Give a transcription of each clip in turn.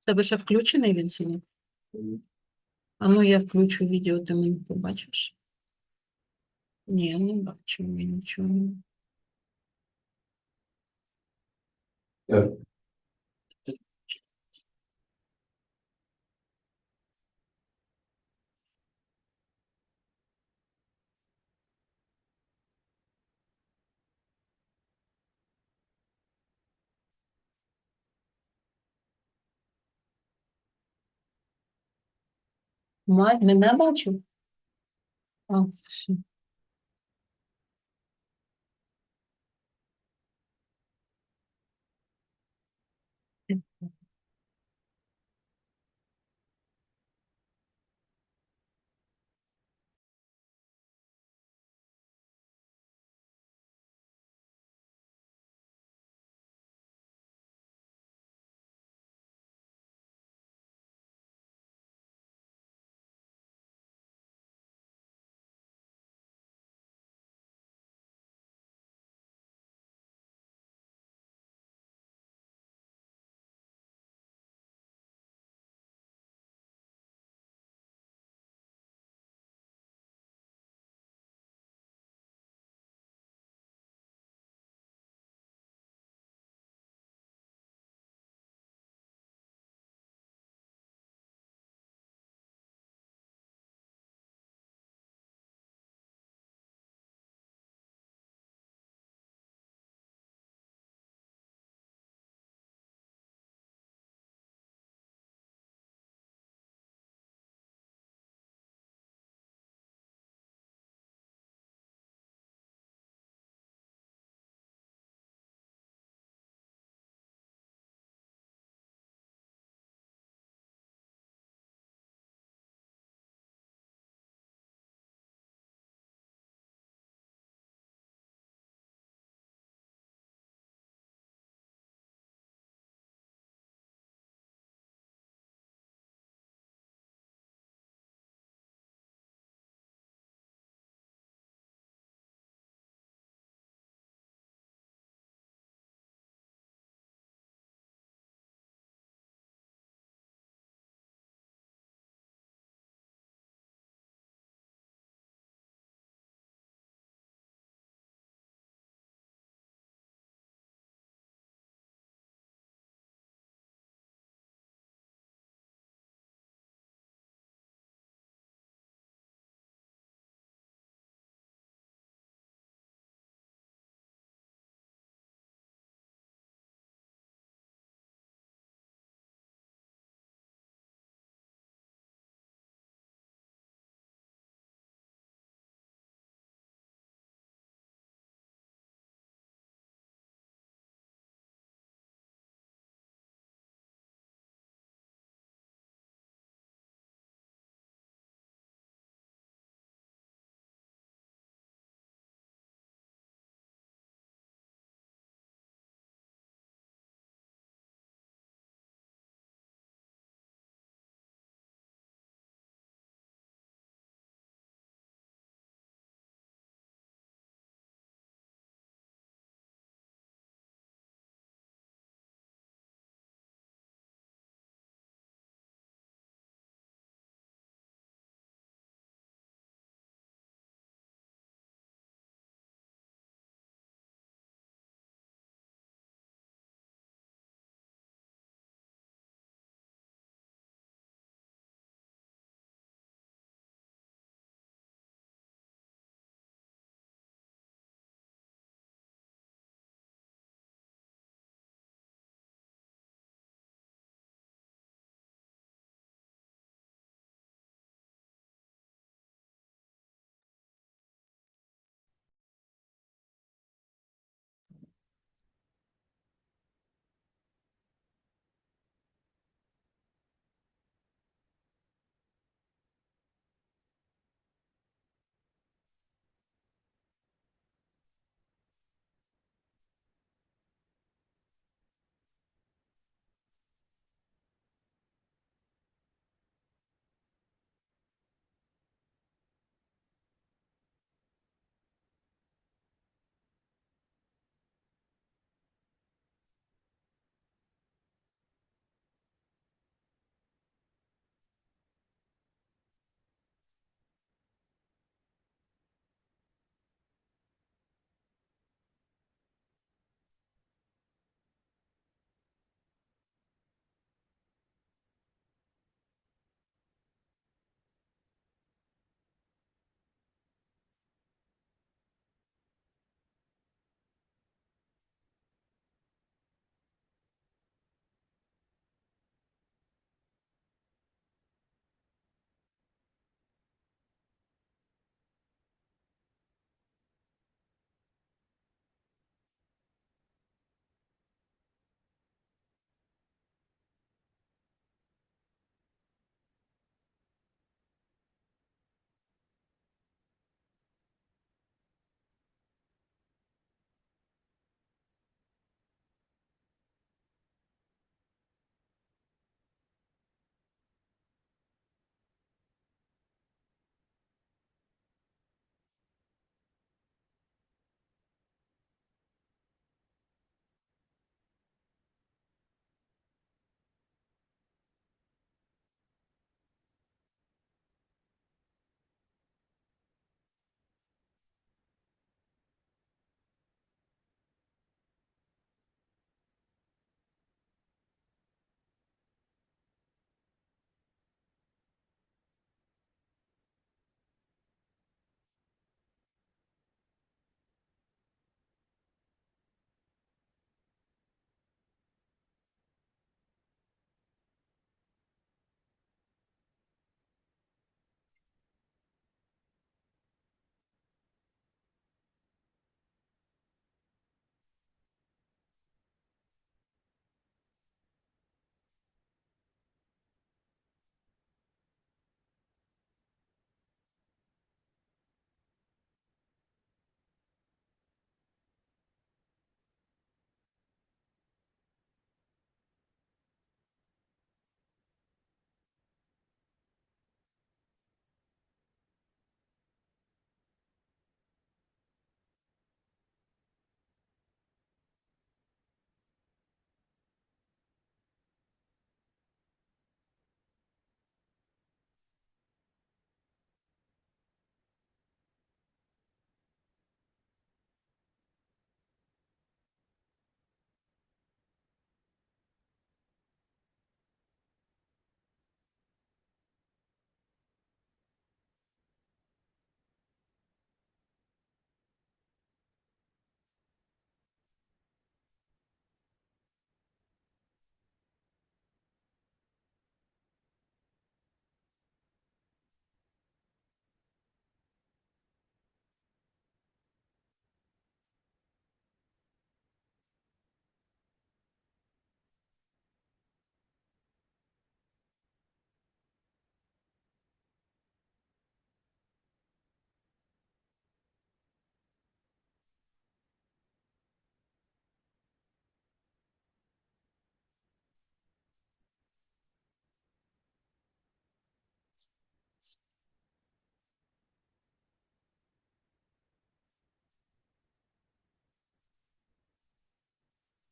Тебе ще включений він сьогодні? А ну я включу відео, ти мені побачиш. Ні, не бачу я нічого. Мать, мене бачив? А, все.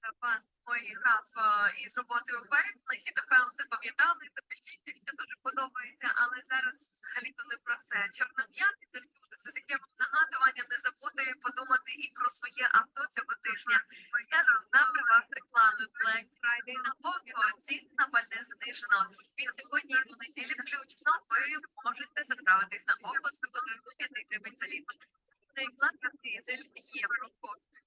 Вас грав із роботою Вейфлих, і напевно запам'ятали, запишіть, мені дуже подобається, але зараз взагалі-то не про це. Чорна п'ятниця всюди, це таке нагадування не забути подумати і про своє авто цього тижня. Скажу, на правах реклами Black Friday на Овіо ціни на пальне знижено. Від сьогодні до неділі включно ви можете заправитись на Овіо з вигодою 5 гривень за літр. Рейклад дизель євро коштує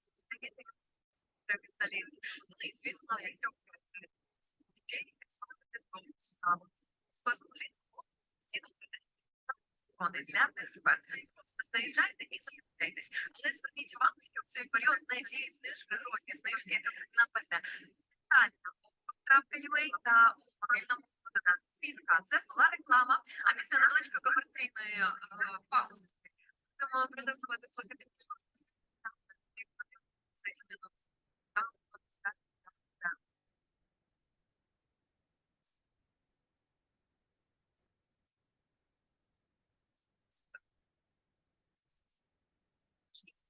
Віталій. Ну і звісно, якщо з кожного літку ціну вони для ДЖБ. Просто заїжджайте і запитайтесь. Але зверніть увагу, що в цей період не діють знижки, жодні знижки на пальне. Крапка.ua та у мобільному додатку Свідка. Це була реклама, а після невеличкої комерційної паузи будемо продовжувати слухати.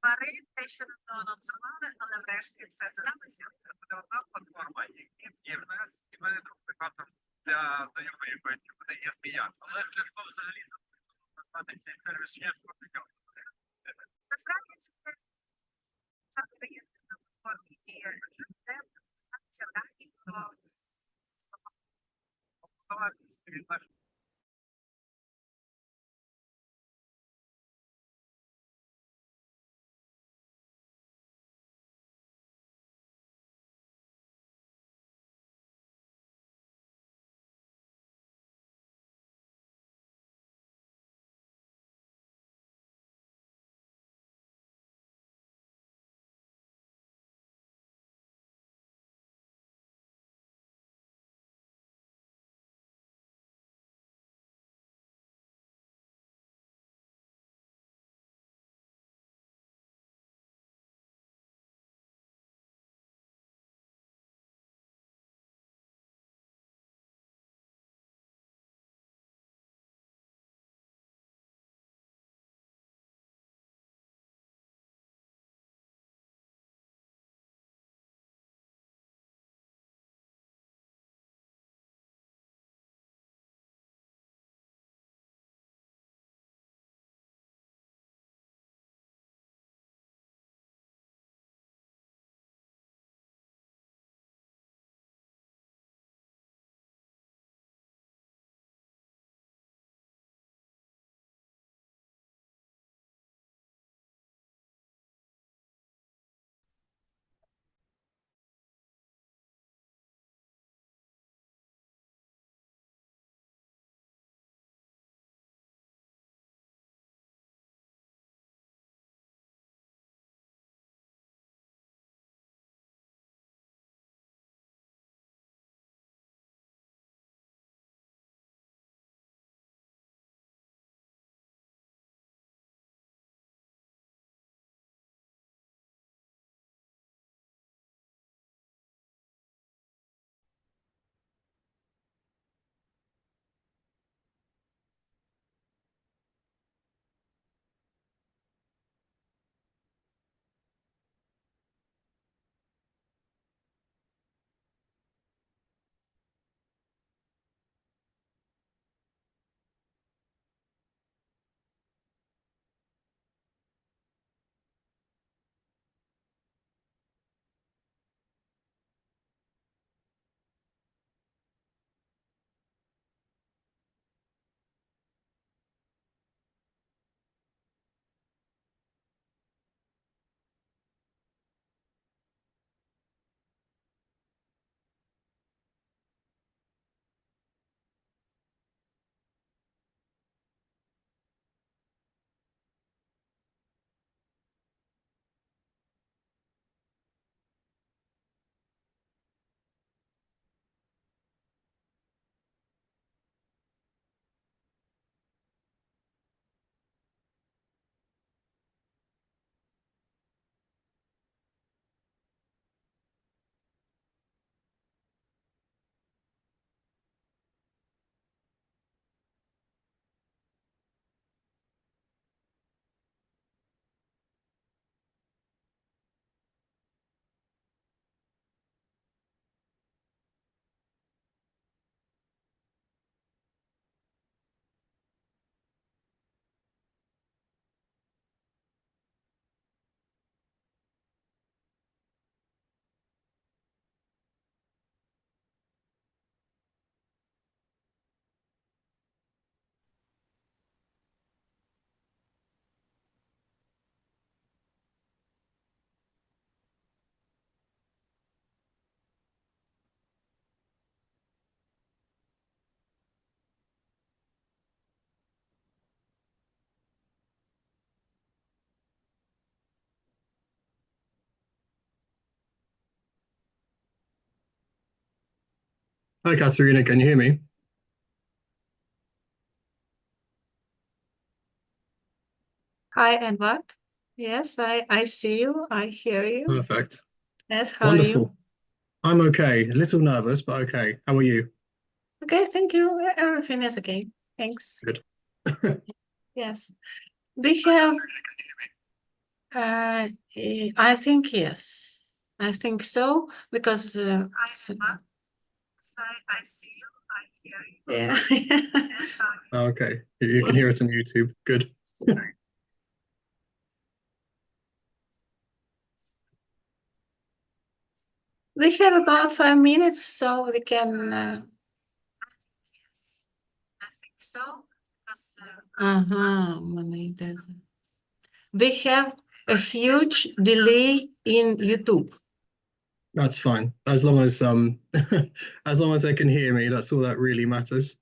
Пари те, що не анонсували, але врешті все сталося. Буде одна платформа, і в нас і мене друг прикладом для знайомої бачу, буде є сміян. Але для що взагалі назвати цей сервіс є шкодником? Насправді це є на платформі діє, це далі про Hi, Katerina, can you hear me? Hi, Edward. Yes, I see you. I hear you. Perfect. Yes, how are you? Wonderful. I'm okay. A little nervous, but okay. How are you? Okay, thank you. Everything is okay. Thanks. Good. Yes. We have, I think yes. I think so, because I see you, I hear you. Yeah. Okay. You can hear it on YouTube. Good. We have about 5 minutes, so we can. Yes, I think so. Money doesn't. We have a huge delay in YouTube. That's fine. As long as as long as they can hear me, that's all that really matters.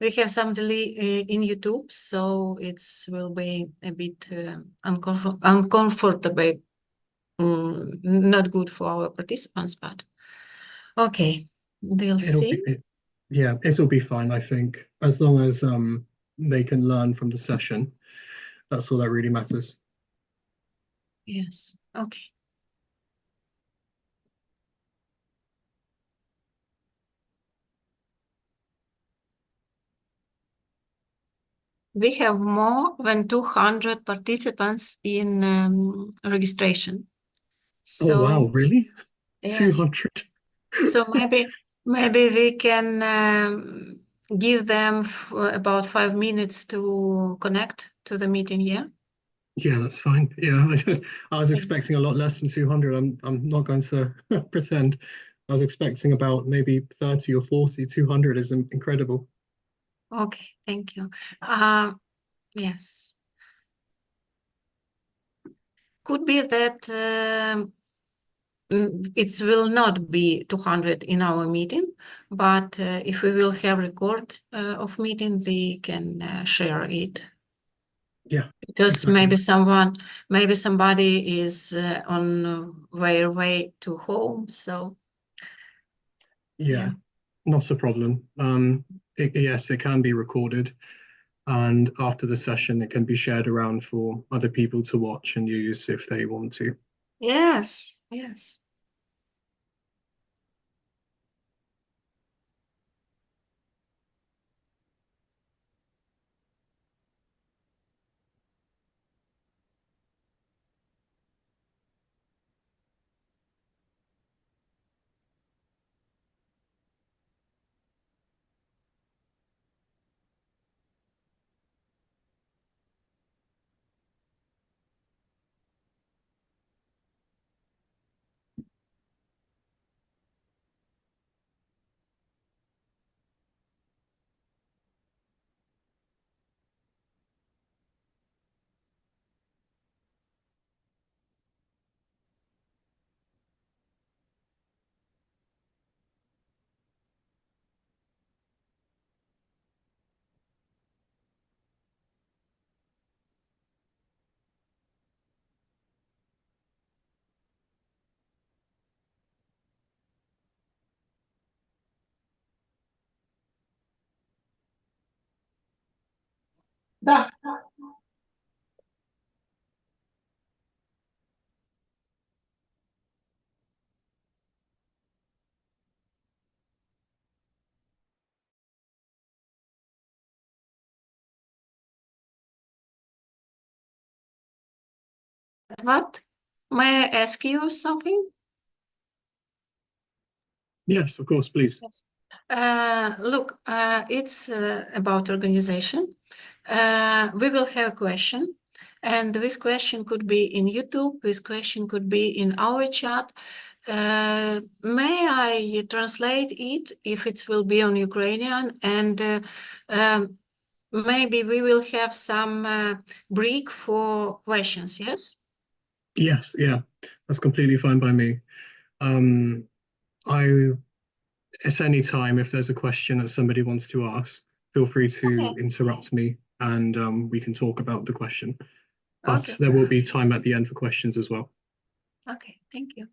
We have some delay in YouTube, so it will be a bit uncomfortable, not good for our participants, but okay, they'll It'll see. be yeah, it'll be fine, I think. As long as they can learn from the session, that's all that really matters. Yes, okay. We have more than 200 participants in registration. Oh wow, So really? yes, 200. so maybe we can give them about 5 minutes to connect to the meeting here. Yeah, that's fine. Yeah, I was expecting a lot less than 200. I'm not going to pretend. I was expecting about maybe 30 or 40. 200 is incredible. Okay, thank you. Yes. Could be that it will not be 200 in our meeting, but if we will have record of meeting, they can share it. Yeah, Because exactly. maybe somebody is on their way to home, so Yeah, not a problem. Yes, it can be recorded, and after the session, it can be shared around for other people to watch and use if they want to. yes. What? May I ask you something? Yes, of course, please. Yes. Look, it's about organization. We will have a question, and this question could be in YouTube, this question could be in our chat. May I translate it if it will be on Ukrainian? And maybe we will have some break for questions, yes? Yes, yeah, that's completely fine by me. I At any time, if there's a question that somebody wants to ask, feel free to Okay. interrupt me and we can talk about the question. But Okay. there will be time at the end for questions as well. Okay. Thank you.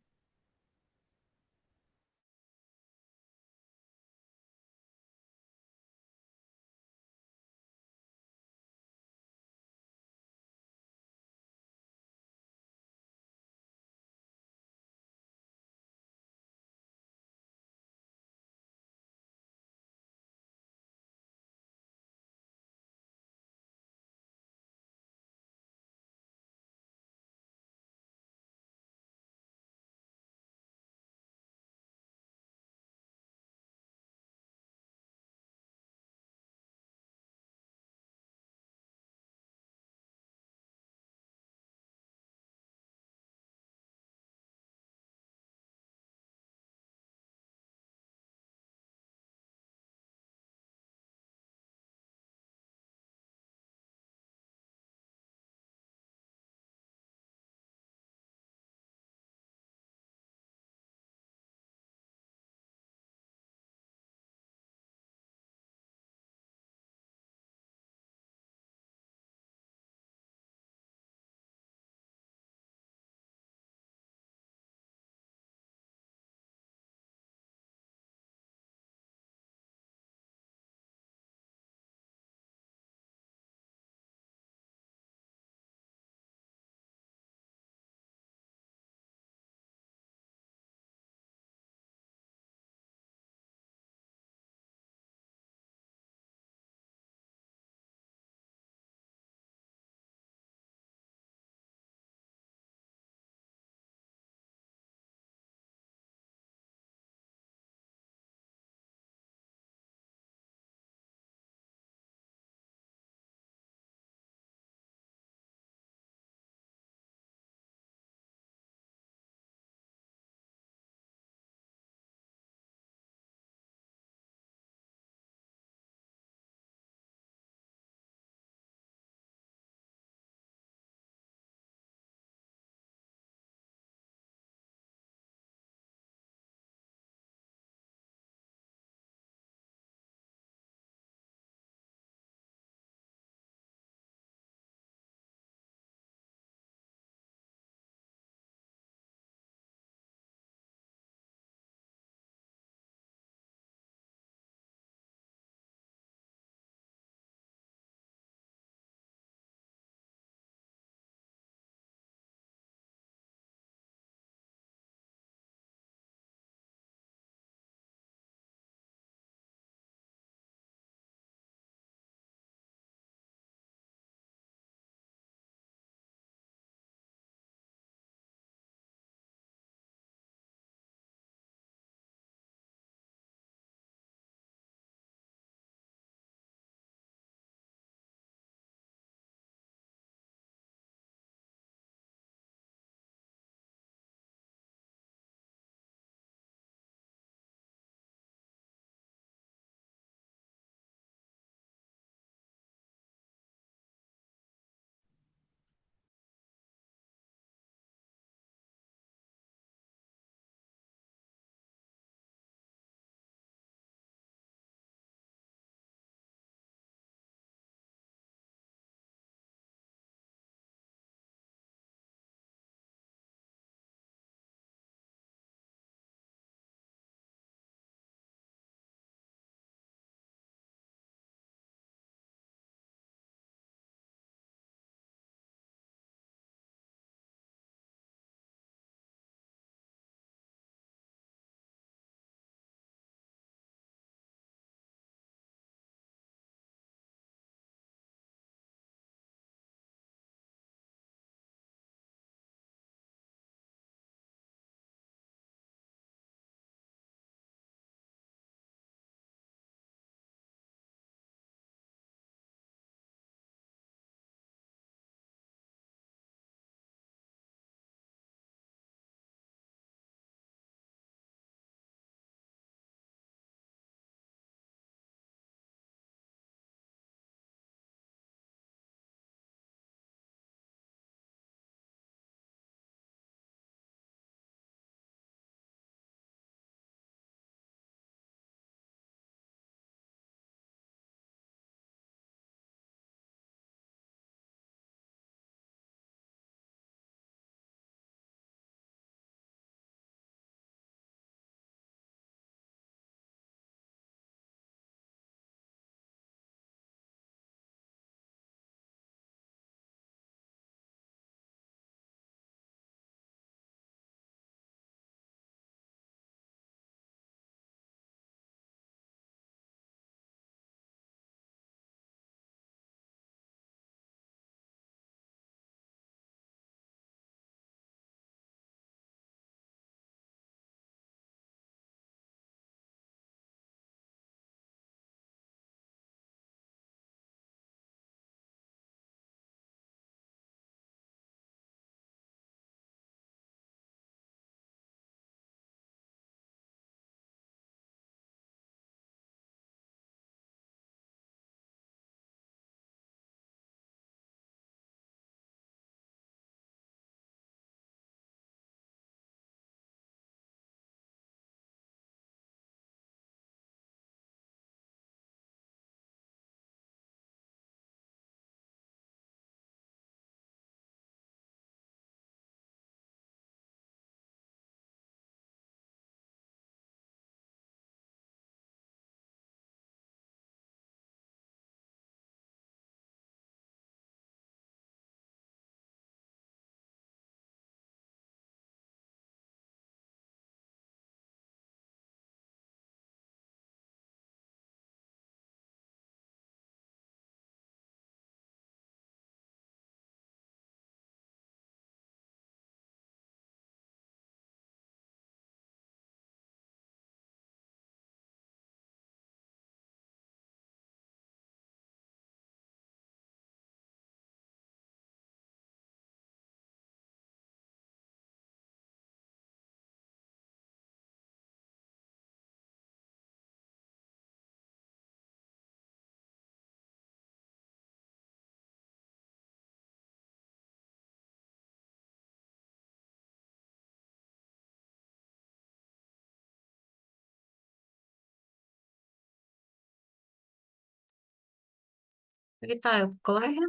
Вітаю, колеги.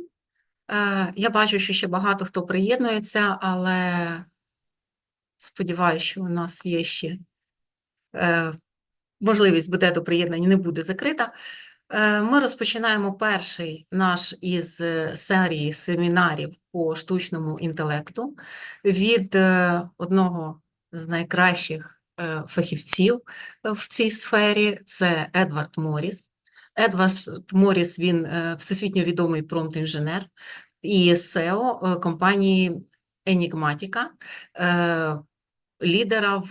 Я бачу, що ще багато хто приєднується, але сподіваюся, що у нас є ще можливість буде до приєднання, не буде закрита. Ми розпочинаємо перший наш із серії семінарів по штучному інтелекту від одного з найкращих фахівців в цій сфері. Це Едвард Морріс. Едвард Морріс, він всесвітньо відомий промпт-інженер і SEO компанії Enigmatica, лідера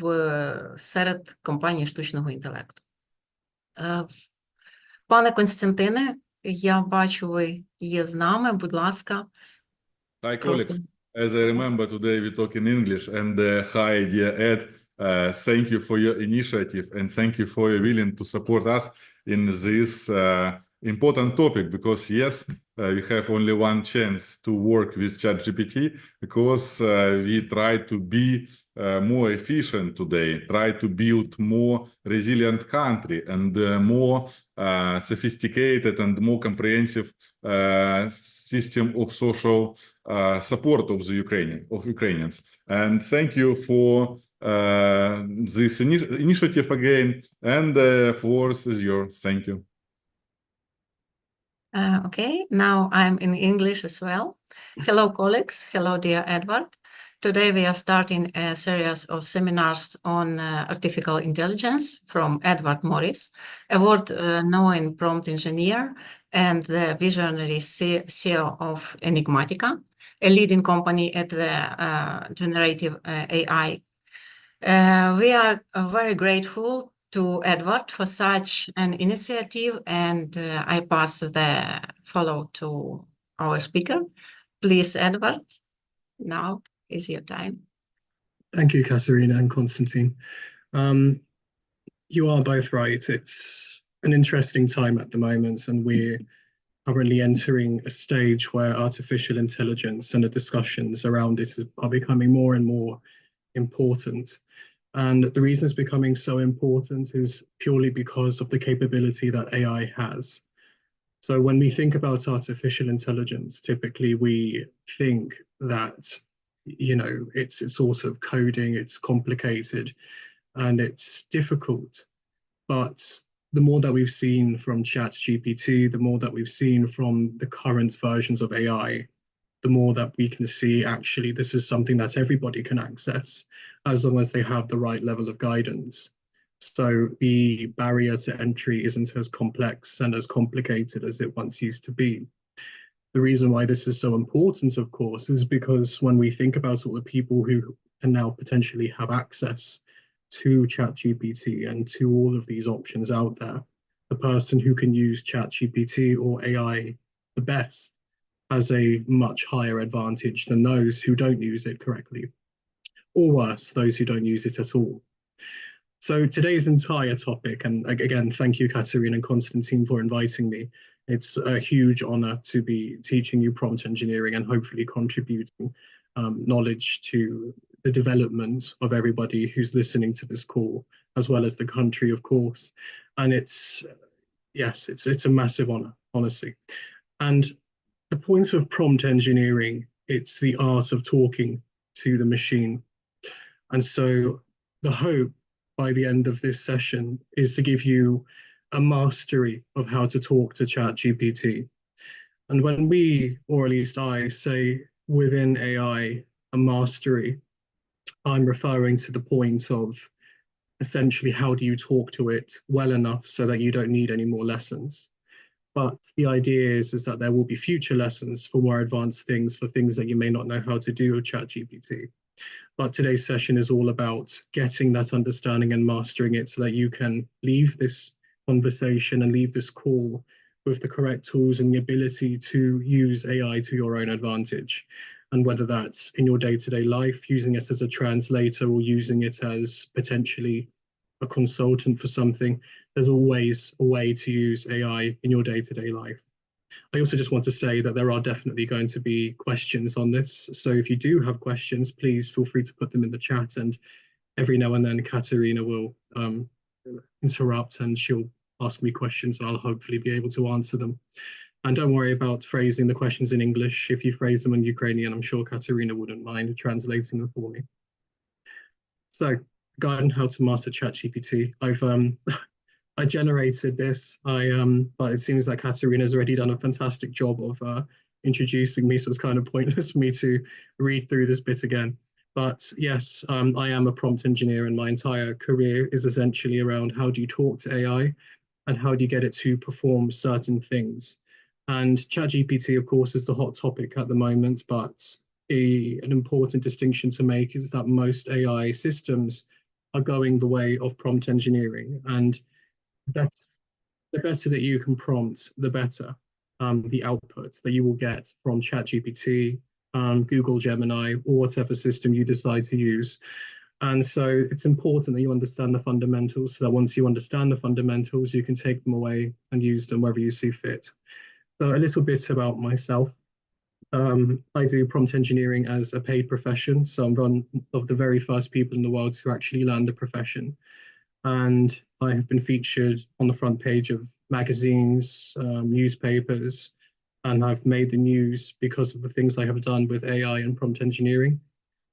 серед компаній штучного інтелекту. Пане Константине, я бачу, ви є з нами. Будь ласка. Hi, colleagues. As I remember, today we talk in English. And hi, dear Ed. Thank you for your initiative and thank you for your willing to support us in this important topic. Because yes, we have only one chance to work with ChatGPT because we try to be more efficient today, try to build more resilient country and more sophisticated and more comprehensive system of social support of the Ukrainians. And thank you for this initiative again, and the floor is yours. Thank you. Okay, now I'm in English as well. Hello, colleagues. Hello, dear Edward. Today we are starting a series of seminars on artificial intelligence from Edward Morris, a world-known prompt engineer and the visionary CEO of Enigmatica, a leading company at the generative AI. We are very grateful to Edward for such an initiative, and I pass the follow to our speaker. Please, Edward, now is your time. Thank you, Katerina and Konstantin. You are both right. It's an interesting time at the moment, and we're currently entering a stage where artificial intelligence and the discussions around it are becoming more and more important. And the reason it's becoming so important is purely because of the capability that AI has. So when we think about artificial intelligence, typically we think that, you know, it's sort of coding, it's complicated, and it's difficult. But the more that we've seen from ChatGPT, the more that we've seen from the current versions of AI, the more that we can see actually this is something that everybody can access as long as they have the right level of guidance. So the barrier to entry isn't as complex and as complicated as it once used to be. The reason why this is so important, of course, is because when we think about all the people who can now potentially have access to ChatGPT and to all of these options out there, the person who can use ChatGPT or AI the best has a much higher advantage than those who don't use it correctly, or worse, those who don't use it at all. So today's entire topic, and again, thank you, Katerina and Konstantin, for inviting me. It's a huge honor to be teaching you prompt engineering and hopefully contributing knowledge to the development of everybody who's listening to this call, as well as the country, of course. And it's a massive honor, honestly. And the point of prompt engineering, it's the art of talking to the machine. And so the hope by the end of this session is to give you a mastery of how to talk to ChatGPT. And when we, or at least I, say within AI, a mastery, I'm referring to the point of essentially how do you talk to it well enough so that you don't need any more lessons. But the idea is that there will be future lessons for more advanced things, for things that you may not know how to do with ChatGPT. But today's session is all about getting that understanding and mastering it so that you can leave this conversation and leave this call with the correct tools and the ability to use AI to your own advantage. And whether that's in your day-to-day life, using it as a translator or using it as potentially a consultant for something, there's always a way to use AI in your day-to-day life. I also just want to say that there are definitely going to be questions on this. So if you do have questions, please feel free to put them in the chat, and every now and then Katerina will interrupt and she'll ask me questions and I'll hopefully be able to answer them. And don't worry about phrasing the questions in English. If you phrase them in Ukrainian, I'm sure Katerina wouldn't mind translating them for me. So, guide on how to master ChatGPT. I generated this. But it seems like Katerina's already done a fantastic job of introducing me, so it's kind of pointless for me to read through this bit again. But yes, I am a prompt engineer, and my entire career is essentially around how do you talk to AI and how do you get it to perform certain things. And ChatGPT, of course, is the hot topic at the moment, but an important distinction to make is that most AI systems are going the way of prompt engineering. And the better that you can prompt, the better the output that you will get from ChatGPT, Google Gemini, or whatever system you decide to use. And so it's important that you understand the fundamentals so that once you understand the fundamentals, you can take them away and use them wherever you see fit. So a little bit about myself. I do prompt engineering as a paid profession. So I'm one of the very first people in the world to actually land the profession. And I have been featured on the front page of magazines, newspapers, and I've made the news because of the things I have done with AI and prompt engineering.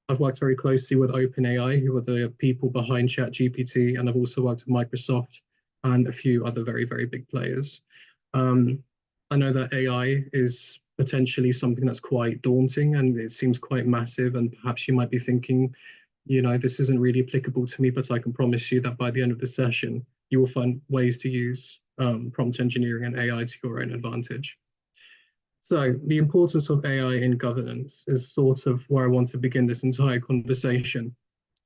I've worked very closely with OpenAI, who are the people behind ChatGPT, and I've also worked with Microsoft and a few other very, very big players. I know that AI is potentially something that's quite daunting and it seems quite massive, and perhaps you might be thinking, this isn't really applicable to me, but I can promise you that by the end of the session, you will find ways to use prompt engineering and AI to your own advantage. So the importance of AI in governance is sort of where I want to begin this entire conversation,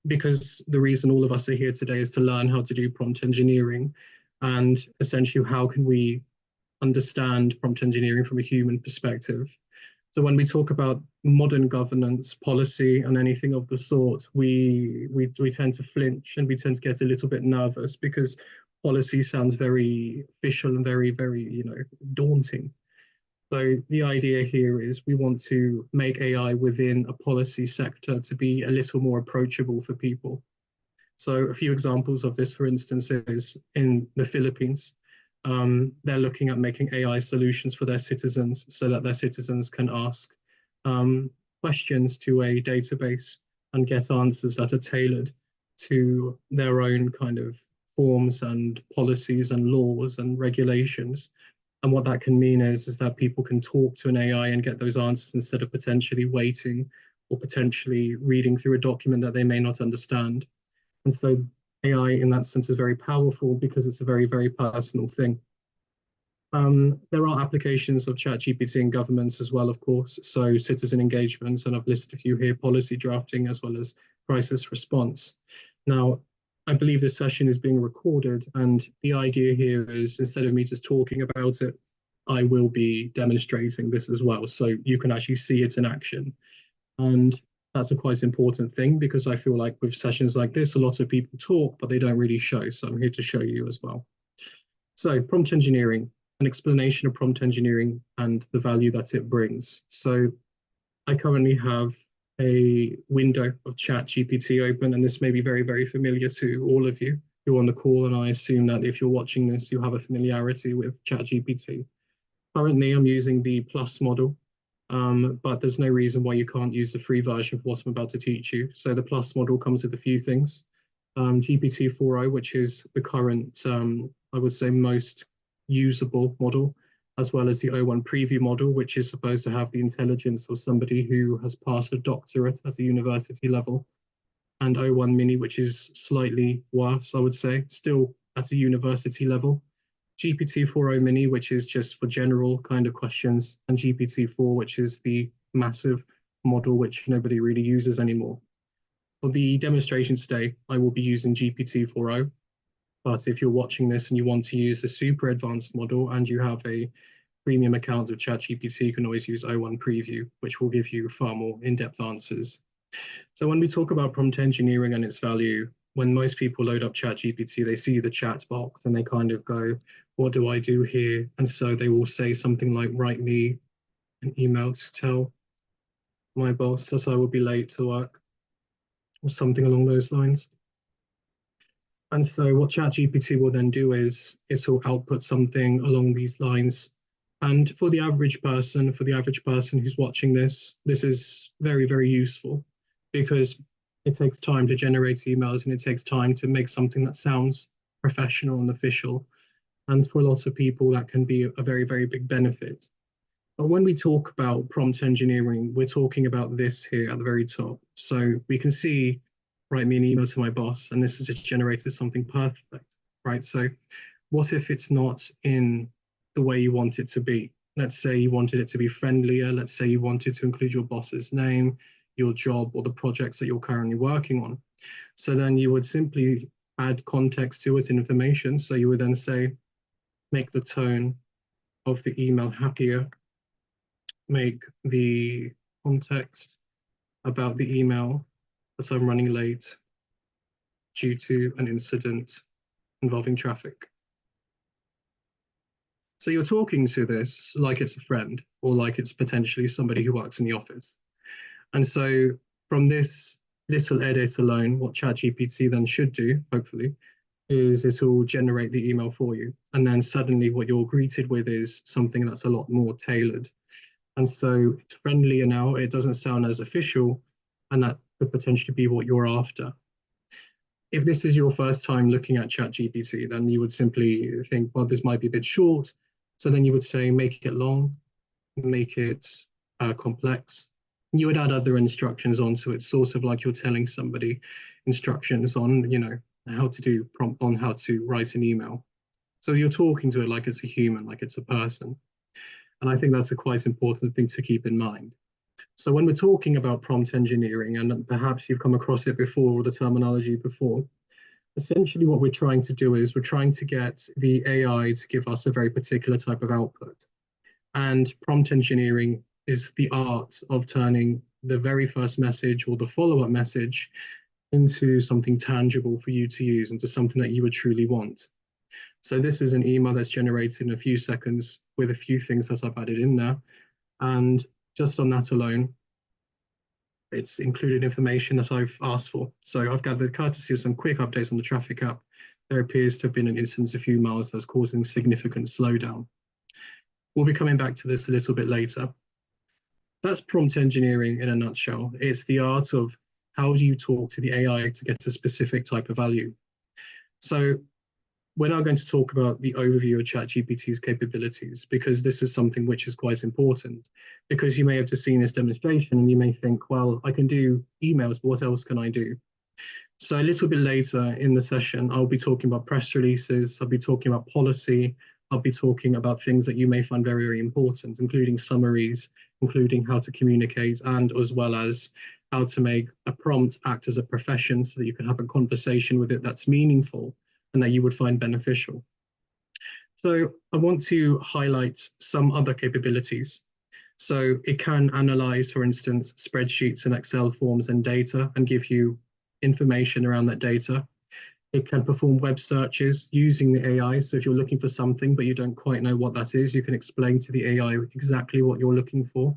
because the reason all of us are here today is to learn how to do prompt engineering and essentially how can we understand prompt engineering from a human perspective. So when we talk about modern governance, policy, and anything of the sort, we tend to flinch and we tend to get a little bit nervous because policy sounds very official and very, very, daunting. So the idea here is we want to make AI within a policy sector to be a little more approachable for people. So a few examples of this, for instance, is in the Philippines. They're looking at making AI solutions for their citizens so that their citizens can ask questions to a database and get answers that are tailored to their own kind of forms and policies and laws and regulations. And what that can mean is that people can talk to an AI and get those answers instead of potentially waiting or potentially reading through a document that they may not understand. And so AI in that sense is very powerful because it's a very, very personal thing. There are applications of ChatGPT in governments as well, of course. So citizen engagement, and I've listed a few here, policy drafting, as well as crisis response. Now, I believe this session is being recorded, and the idea here is instead of me just talking about it, I will be demonstrating this as well. So you can actually see it in action. And that's a quite important thing because I feel like with sessions like this, a lot of people talk, but they don't really show. So I'm here to show you as well. So prompt engineering, an explanation of prompt engineering and the value that it brings. So I currently have a window of ChatGPT open, and this may be very, very familiar to all of you who are on the call, and I assume that if you're watching this, you have a familiarity with ChatGPT. Currently, I'm using the Plus model, but there's no reason why you can't use the free version of what I'm about to teach you. So the Plus model comes with a few things. GPT-4o, which is the current, I would say, most usable model, as well as the O1 preview model, which is supposed to have the intelligence of somebody who has passed a doctorate at a university level, and O1 mini, which is slightly worse, I would say, still at a university level. GPT-4o mini, which is just for general kind of questions, and GPT-4, which is the massive model which nobody really uses anymore. For the demonstration today, I will be using GPT-4o. But if you're watching this and you want to use the super advanced model and you have a premium account of ChatGPT, you can always use O1 Preview, which will give you far more in-depth answers. So when we talk about prompt engineering and its value, when most people load up ChatGPT, they see the chat box and they kind of go, what do I do here? And so they will say something like, write me an email to tell my boss that I will be late to work, or something along those lines. And so what ChatGPT will then do is it will output something along these lines And for the average person who's watching this, this is very, very useful because it takes time to generate emails and it takes time to make something that sounds professional and official. And for lots of people, that can be a very, very big benefit. But when we talk about prompt engineering, we're talking about this here at the very top. So we can see, write me an email to my boss, and this has just generated something perfect, right? So what if it's not in the way you want it to be? Let's say you wanted it to be friendlier. Let's say you wanted to include your boss's name, your job, or the projects that you're currently working on. So then you would simply add context to it and information. So you would then say, make the tone of the email happier, make the context about the email that I'm running late due to an incident involving traffic. So you're talking to this like it's a friend or like it's potentially somebody who works in the office. And so from this little edit alone, what ChatGPT then should do, hopefully, is it will generate the email for you. And then suddenly what you're greeted with is something that's a lot more tailored. And so it's friendlier now, it doesn't sound as official, and that could potentially be what you're after. If this is your first time looking at ChatGPT, then you would simply think, well, this might be a bit short. So then you would say, make it long, make it complex. You would add other instructions onto it, sort of like you're telling somebody instructions on, how to do prompt on how to write an email. So you're talking to it like it's a human, like it's a person. And I think that's a quite important thing to keep in mind. So when we're talking about prompt engineering, and perhaps you've come across it before or the terminology before, essentially what we're trying to do is we're trying to get the AI to give us a very particular type of output. And prompt engineering is the art of turning the very first message or the follow-up message into something tangible for you to use, into something that you would truly want. So this is an email that's generated in a few seconds with a few things that I've added in there. And just on that alone, it's included information that I've asked for. So I've gathered courtesy of some quick updates on the traffic app. There appears to have been an incident a few miles that's causing significant slowdown. We'll be coming back to this a little bit later. That's prompt engineering in a nutshell. It's the art of how do you talk to the AI to get a specific type of value. So we're now going to talk about the overview of ChatGPT's capabilities, because this is something which is quite important, because you may have just seen this demonstration and you may think, well, I can do emails, but what else can I do? So a little bit later in the session, I'll be talking about press releases, I'll be talking about policy, I'll be talking about things that you may find very, very important, including summaries, including how to communicate, and as well as how to make a prompt act as a profession so that you can have a conversation with it that's meaningful and that you would find beneficial. So I want to highlight some other capabilities. So it can analyze, for instance, spreadsheets and Excel forms and data and give you information around that data. It can perform web searches using the AI. So if you're looking for something, but you don't quite know what that is, you can explain to the AI exactly what you're looking for.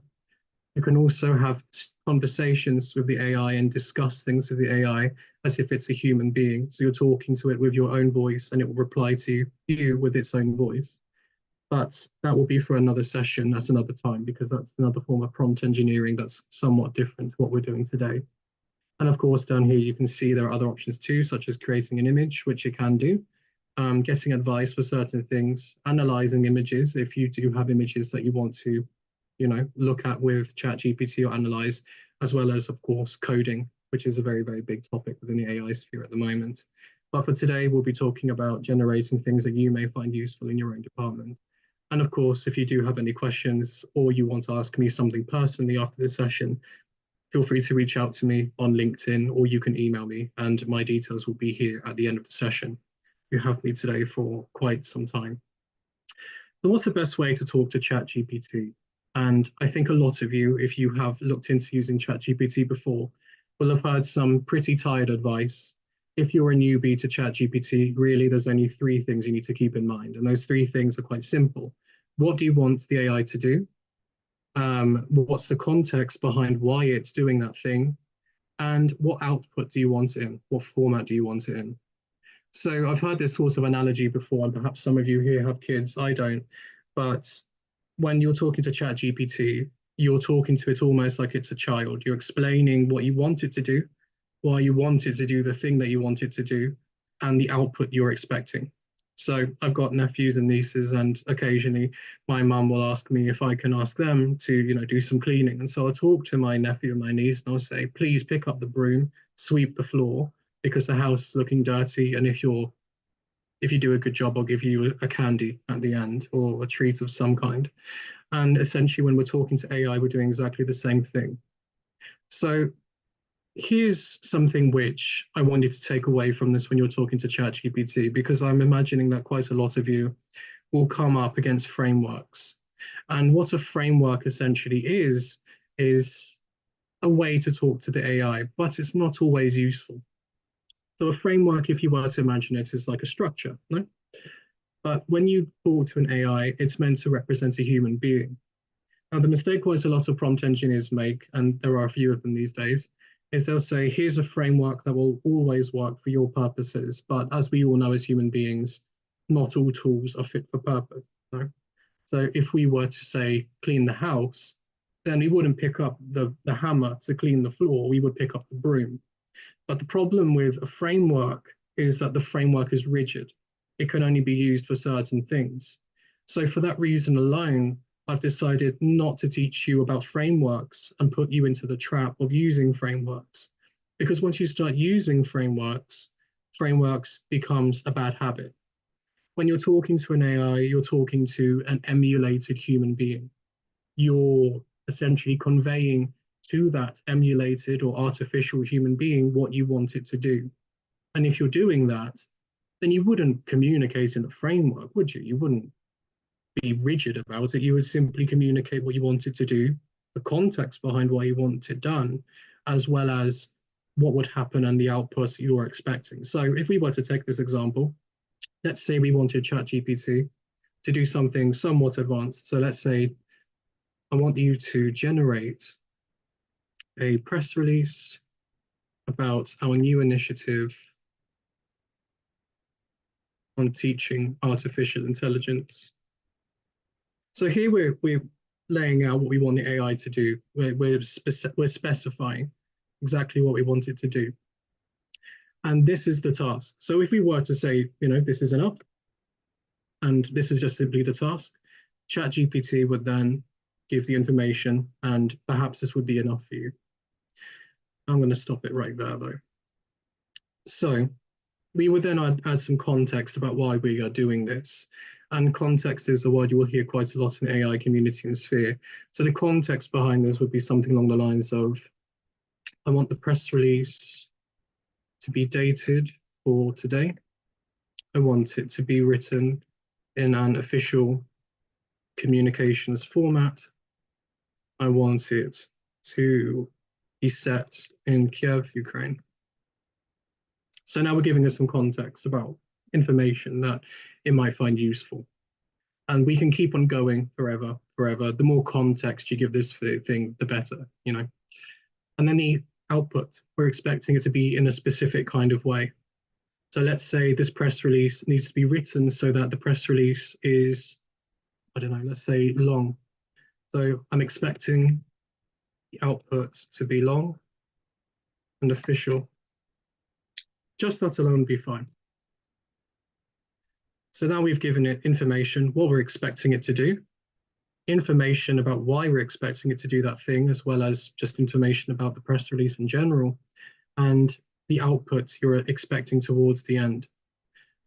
You can also have conversations with the AI and discuss things with the AI as if it's a human being. So you're talking to it with your own voice and it will reply to you with its own voice. But that will be for another session at another time, because that's another form of prompt engineering that's somewhat different to what we're doing today. And of course, down here, you can see there are other options too, such as creating an image, which it can do, getting advice for certain things, analyzing images if you do have images that you want to look at with ChatGPT or analyze, as well as, of course, coding, which is a very, very big topic within the AI sphere at the moment. But for today, we'll be talking about generating things that you may find useful in your own department. And of course, if you do have any questions or you want to ask me something personally after this session, feel free to reach out to me on LinkedIn, or you can email me, and my details will be here at the end of the session. You have me today for quite some time. So what's the best way to talk to ChatGPT? And I think a lot of you, if you have looked into using ChatGPT before, will have heard some pretty tired advice. If you're a newbie to ChatGPT, really, there's only 3 things you need to keep in mind. And those 3 things are quite simple. What do you want the AI to do? What's the context behind why it's doing that thing? And what output do you want it in? What format do you want it in? So I've heard this sort of analogy before, and perhaps some of you here have kids, I don't. But when you're talking to ChatGPT, you're talking to it almost like it's a child. You're explaining what you want it to do, why you want it to do the thing that you want it to do, and the output you're expecting. So I've got nephews and nieces, and occasionally my mum will ask me if I can ask them to, you know, do some cleaning. And so I'll talk to my nephew and my niece, and I'll say, please pick up the broom, sweep the floor, because the house is looking dirty. And if you do a good job, I'll give you a candy at the end, or a treat of some kind. And essentially, when we're talking to AI, we're doing exactly the same thing. So here's something which I want you to take away from this when you're talking to ChatGPT, because I'm imagining that quite a lot of you will come up against frameworks. And what a framework essentially is a way to talk to the AI, but it's not always useful. So a framework, if you were to imagine it, is like a structure, no? But when you talk to an AI, it's meant to represent a human being. Now, the mistake quite a lot of prompt engineers make, and there are a few of them these days, is they'll say, here's a framework that will always work for your purposes. But as we all know as human beings, not all tools are fit for purpose. No? So if we were to say, clean the house, then we wouldn't pick up the hammer to clean the floor, we would pick up the broom. But the problem with a framework is that the framework is rigid. It can only be used for certain things. So for that reason alone, I've decided not to teach you about frameworks and put you into the trap of using frameworks. Because once you start using frameworks becomes a bad habit. When you're talking to an AI, you're talking to an emulated human being. You're essentially conveying to that emulated or artificial human being what you want it to do. And if you're doing that, then you wouldn't communicate in a framework, would you? You wouldn't be rigid about it. You would simply communicate what you wanted to do, the context behind why you want it done, as well as what would happen and the output you're expecting. So if we were to take this example, let's say we wanted ChatGPT to do something somewhat advanced. So let's say I want you to generate a press release about our new initiative on teaching artificial intelligence. So here we're laying out what we want the AI to do. We're specifying exactly what we want it to do. And this is the task. So if we were to say, you know, this is enough, and this is just simply the task, ChatGPT would then give the information, and perhaps this would be enough for you. I'm going to stop it right there, though. So we would then add some context about why we are doing this. And context is a word you will hear quite a lot in the AI community and sphere. So the context behind this would be something along the lines of, I want the press release to be dated for today. I want it to be written in an official communications format. I want it to be set in Kiev, Ukraine. So now we're giving us some context about information that it might find useful. And we can keep on going forever. The more context you give this thing, the better, you know. And then the output, we're expecting it to be in a specific kind of way. So let's say this press release needs to be written so that the press release is, I don't know, let's say long. So I'm expecting the output to be long and official. Just that alone would be fine. So now we've given it information, what we're expecting it to do, information about why we're expecting it to do that thing, as well as just information about the press release in general, and the output you're expecting towards the end.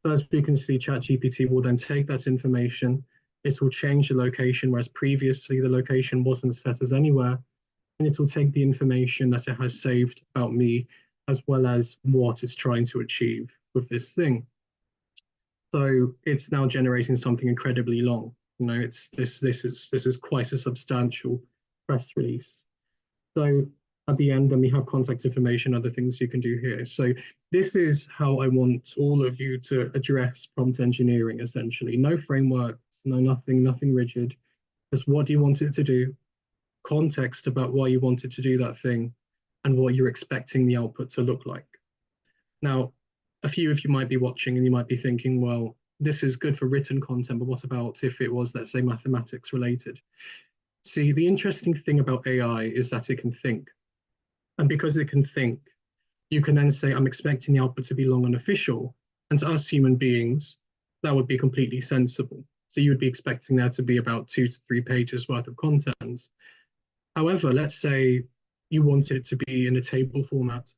So as you can see, ChatGPT will then take that information, it will change the location, whereas previously the location wasn't set as anywhere, and it will take the information that it has saved about me, as well as what it's trying to achieve with this thing. So it's now generating something incredibly long. You know, this is quite a substantial press release. So at the end, then we have contact information, other things you can do here. So this is how I want all of you to address prompt engineering, essentially. No framework, no nothing rigid. Just what do you want it to do? Context about why you want it to do that thing, and what you're expecting the output to look like. Now, a few of you might be watching and you might be thinking, well, this is good for written content, but what about if it was, let's say, mathematics related? See, the interesting thing about AI is that it can think. And because it can think, you can then say, I'm expecting the output to be long and official. And to us human beings, that would be completely sensible. So you would be expecting there to be about 2 to 3 pages worth of content. However, let's say you wanted it to be in a table format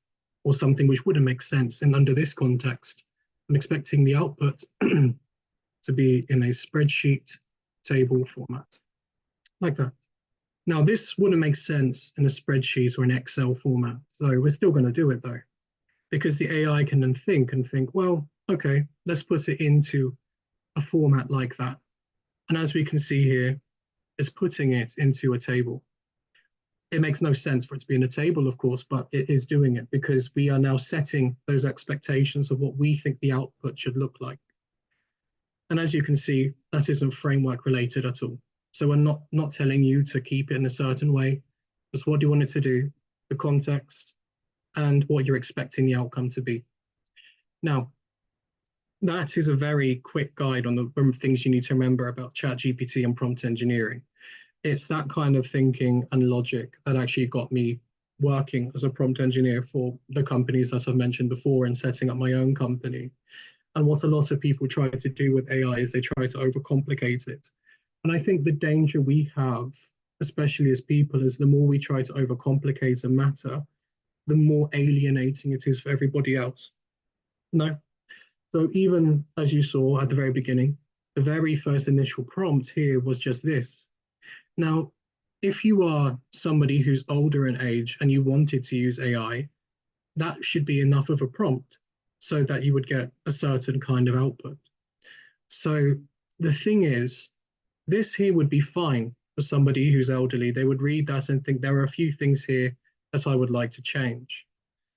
or something which wouldn't make sense. And under this context, I'm expecting the output to be in a spreadsheet table format, like that. Now, this wouldn't make sense in a spreadsheet or an Excel format. So we're still going to do it, though, because the AI can then think, well, okay, let's put it into a format like that. And as we can see here, it's putting it into a table. It makes no sense for it to be in a table, of course, but it is doing it because we are now setting those expectations of what we think the output should look like. And as you can see, that isn't framework related at all. So we're not telling you to keep it in a certain way. Just what do you want it to do, the context, and what you're expecting the outcome to be. Now, that is a very quick guide on the things you need to remember about ChatGPT and prompt engineering. It's that kind of thinking and logic that actually got me working as a prompt engineer for the companies that I've mentioned before and setting up my own company. And what a lot of people try to do with AI is they try to overcomplicate it. And I think the danger we have, especially as people, is the more we try to overcomplicate a matter, the more alienating it is for everybody else. No. So even as you saw at the very beginning, the very first initial prompt here was just this. Now, if you are somebody who's older in age and you wanted to use AI, that should be enough of a prompt so that you would get a certain kind of output. So the thing is, this here would be fine for somebody who's elderly. They would read that and think there are a few things here that I would like to change.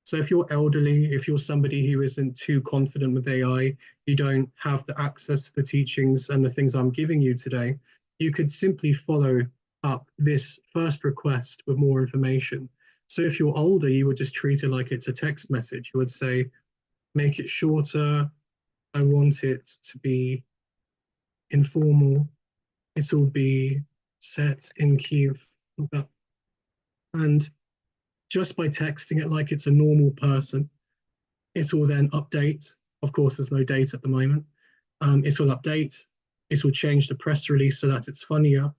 So if you're elderly, if you're somebody who isn't too confident with AI, you don't have the access to the teachings and the things I'm giving you today, you could simply follow up this first request with more information. So if you're older, you would just treat it like it's a text message. You would say, make it shorter. I want it to be informal. It will be set in Kyiv. And just by texting it like it's a normal person, it will then update. Of course, there's no date at the moment. It will update. It will change the press release so that it's funnier.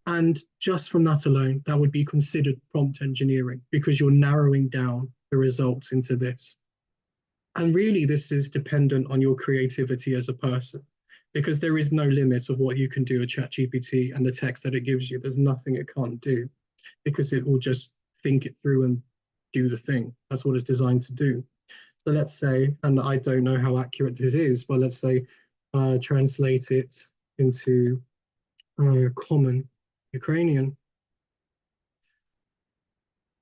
And just from that alone, that would be considered prompt engineering because you're narrowing down the results into this. And really, this is dependent on your creativity as a person because there is no limit of what you can do with ChatGPT and the text that it gives you. There's nothing it can't do because it will just think it through and do the thing. That's what it's designed to do. So let's say, and I don't know how accurate this is, but let's say translate it into common Ukrainian.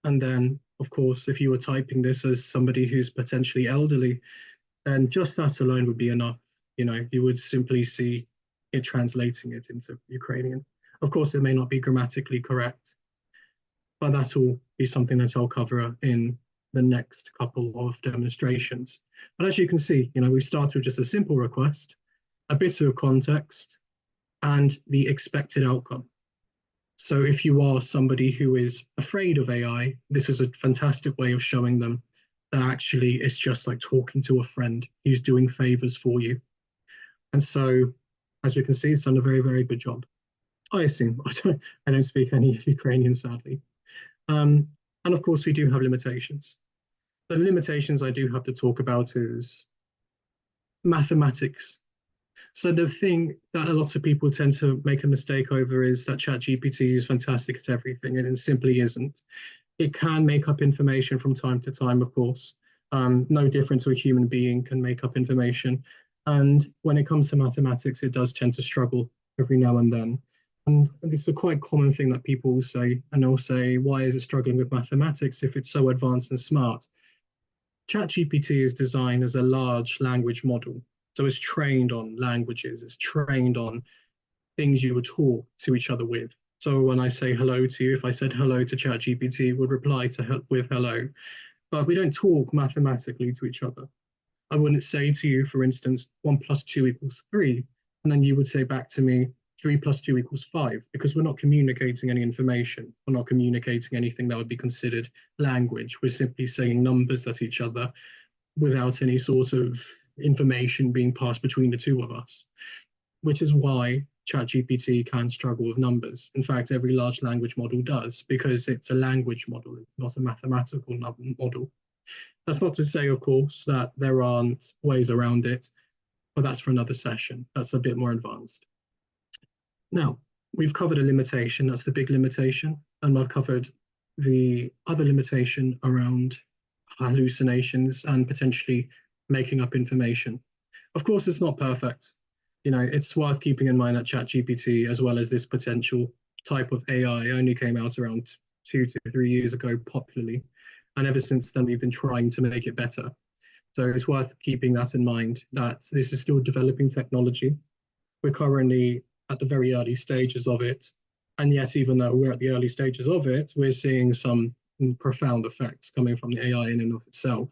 And then, of course, if you were typing this as somebody who's potentially elderly, then just that alone would be enough. You know, you would simply see it translating it into Ukrainian. Of course, it may not be grammatically correct, but that will be something that I'll cover in the next couple of demonstrations. But as you can see, you know, we start with just a simple request, a bit of context, and the expected outcome. So if you are somebody who is afraid of AI, this is a fantastic way of showing them that actually it's just like talking to a friend who's doing favors for you. And so, as we can see, it's done a very, very good job. I assume. I don't speak any Ukrainian, sadly. And of course, we do have limitations. The limitations I do have to talk about is mathematics. So the thing that a lot of people tend to make a mistake over is that ChatGPT is fantastic at everything, and it simply isn't. It can make up information from time to time, of course. No different to a human being can make up information. And when it comes to mathematics, it does tend to struggle every now and then. And it's a quite common thing that people will say, and they'll say, why is it struggling with mathematics if it's so advanced and smart? ChatGPT is designed as a large language model. So it's trained on languages, it's trained on things you would talk to each other with. So when I say hello to you, if I said hello to ChatGPT, it would reply with hello. But we don't talk mathematically to each other. I wouldn't say to you, for instance, 1 + 2 = 3, and then you would say back to me, 3 + 2 = 5, because we're not communicating any information. We're not communicating anything that would be considered language. We're simply saying numbers at each other without any sort of information being passed between the two of us, which is why ChatGPT can struggle with numbers. In fact, every large language model does, because it's a language model, it's not a mathematical model. That's not to say, of course, that there aren't ways around it, but that's for another session. That's a bit more advanced. Now, we've covered a limitation, that's the big limitation, and I've covered the other limitation around hallucinations and potentially making up information. Of course, it's not perfect. You know, it's worth keeping in mind that ChatGPT, as well as this potential type of AI, only came out around 2 to 3 years ago popularly. And ever since then, we've been trying to make it better. So it's worth keeping that in mind, that this is still developing technology. We're currently at the very early stages of it. And yet, even though we're at the early stages of it, we're seeing some profound effects coming from the AI in and of itself.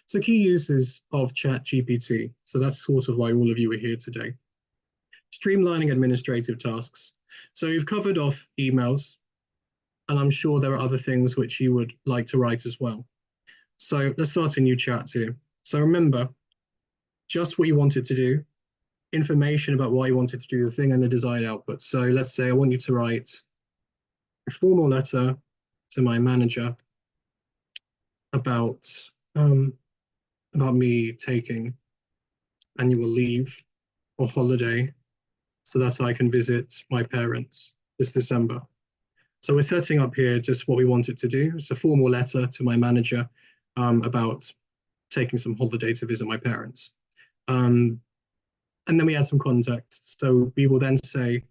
So key uses of ChatGPT. So that's sort of why all of you are here today. Streamlining administrative tasks. So you've covered off emails, and I'm sure there are other things which you would like to write as well. So let's start a new chat here. So remember, just what you wanted to do, information about why you wanted to do the thing, and the desired output. So let's say I want you to write a formal letter to my manager about me taking annual leave or holiday so that I can visit my parents this December. So we're setting up here just what we want it to do. It's a formal letter to my manager about taking some holiday to visit my parents. And then we add some context. So we will then say,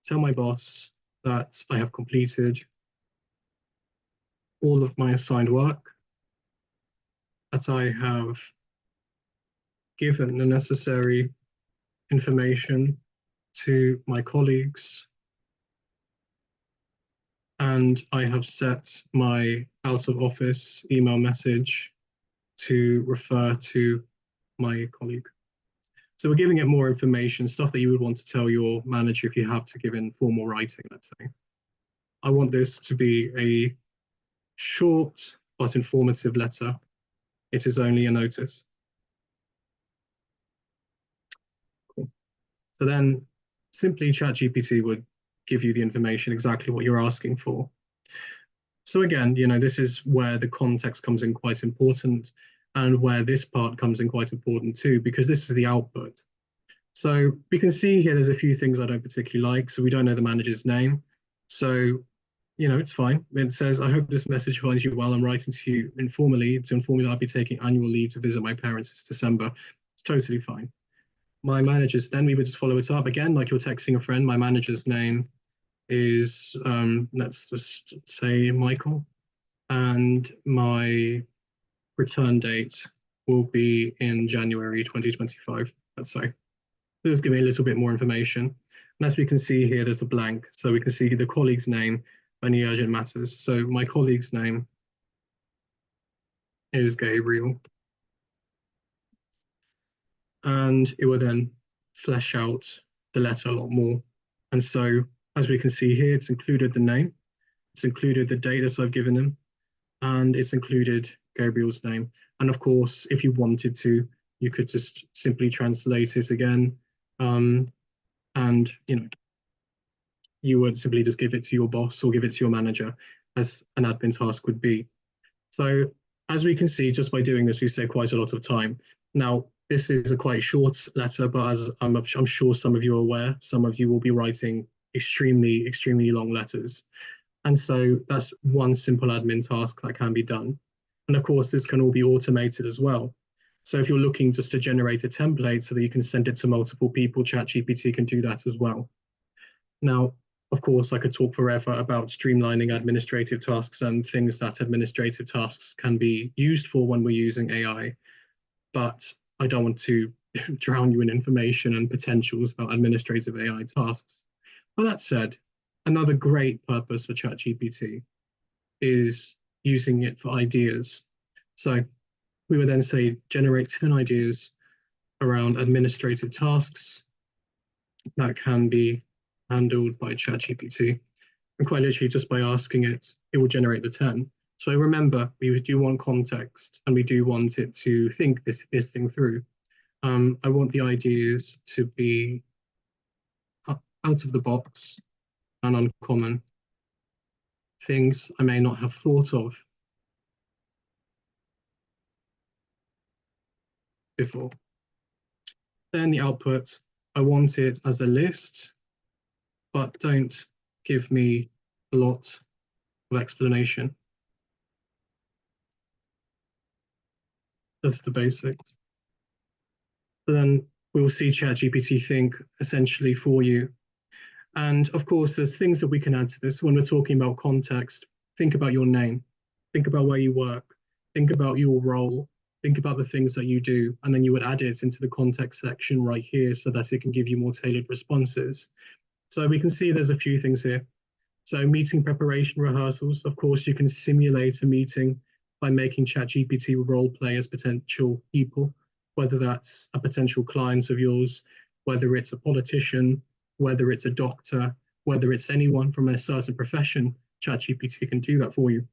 tell my boss that I have completed all of my assigned work, that I have given the necessary information to my colleagues, and I have set my out of office email message to refer to my colleague. So we're giving it more information, stuff that you would want to tell your manager if you have to give in formal writing, let's say. I want this to be a short but informative letter. It is only a notice. Cool. So then simply ChatGPT would give you the information, exactly what you're asking for. So again, you know, this is where the context comes in quite important, and where this part comes in quite important too, because this is the output. So we can see here there's a few things I don't particularly like. So we don't know the manager's name. So, you know, it's fine. It says, I hope this message finds you well. I'm writing to you informally to inform you that I'll be taking annual leave to visit my parents this December. It's totally fine. My manager's, then we would just follow it up again, like you're texting a friend. My manager's name is, let's just say Michael. And my return date will be in January 2025, let's say. Just give me a little bit more information. And as we can see here, there's a blank. So we can see the colleague's name, any urgent matters. So my colleague's name is Gabriel. And it will then flesh out the letter a lot more. And so as we can see here, it's included the name, it's included the date that I've given him, and it's included Gabriel's name. And of course, if you wanted to, you could just simply translate it again. And, you know, you would simply just give it to your boss or give it to your manager, as an admin task would be. So as we can see, just by doing this, we save quite a lot of time. Now, this is a quite short letter, but as I'm sure some of you are aware, some of you will be writing extremely, extremely long letters. And so that's one simple admin task that can be done. And of course, this can all be automated as well. So if you're looking just to generate a template so that you can send it to multiple people, ChatGPT can do that as well. Now, of course, I could talk forever about streamlining administrative tasks and things that administrative tasks can be used for when we're using AI, but I don't want to drown you in information and potentials about administrative AI tasks. But that said, another great purpose for ChatGPT is using it for ideas. So We would then say generate 10 ideas around administrative tasks that can be handled by ChatGPT. And quite literally, just by asking it, it will generate the 10. So remember, we do want context, and we do want it to think this thing through. I want the ideas to be out of the box and uncommon, things I may not have thought of before. Then the output, I want it as a list, but don't give me a lot of explanation. That's the basics. So then we'll see ChatGPT think essentially for you. And of course, there's things that we can add to this. When we're talking about context, think about your name, think about where you work, think about your role, think about the things that you do, and then you would add it into the context section right here so that it can give you more tailored responses. So we can see there's a few things here. So meeting preparation rehearsals, of course, you can simulate a meeting by making ChatGPT role play as potential people, whether that's a potential client of yours, whether it's a politician, whether it's a doctor, whether it's anyone from a certain profession, ChatGPT can do that for you.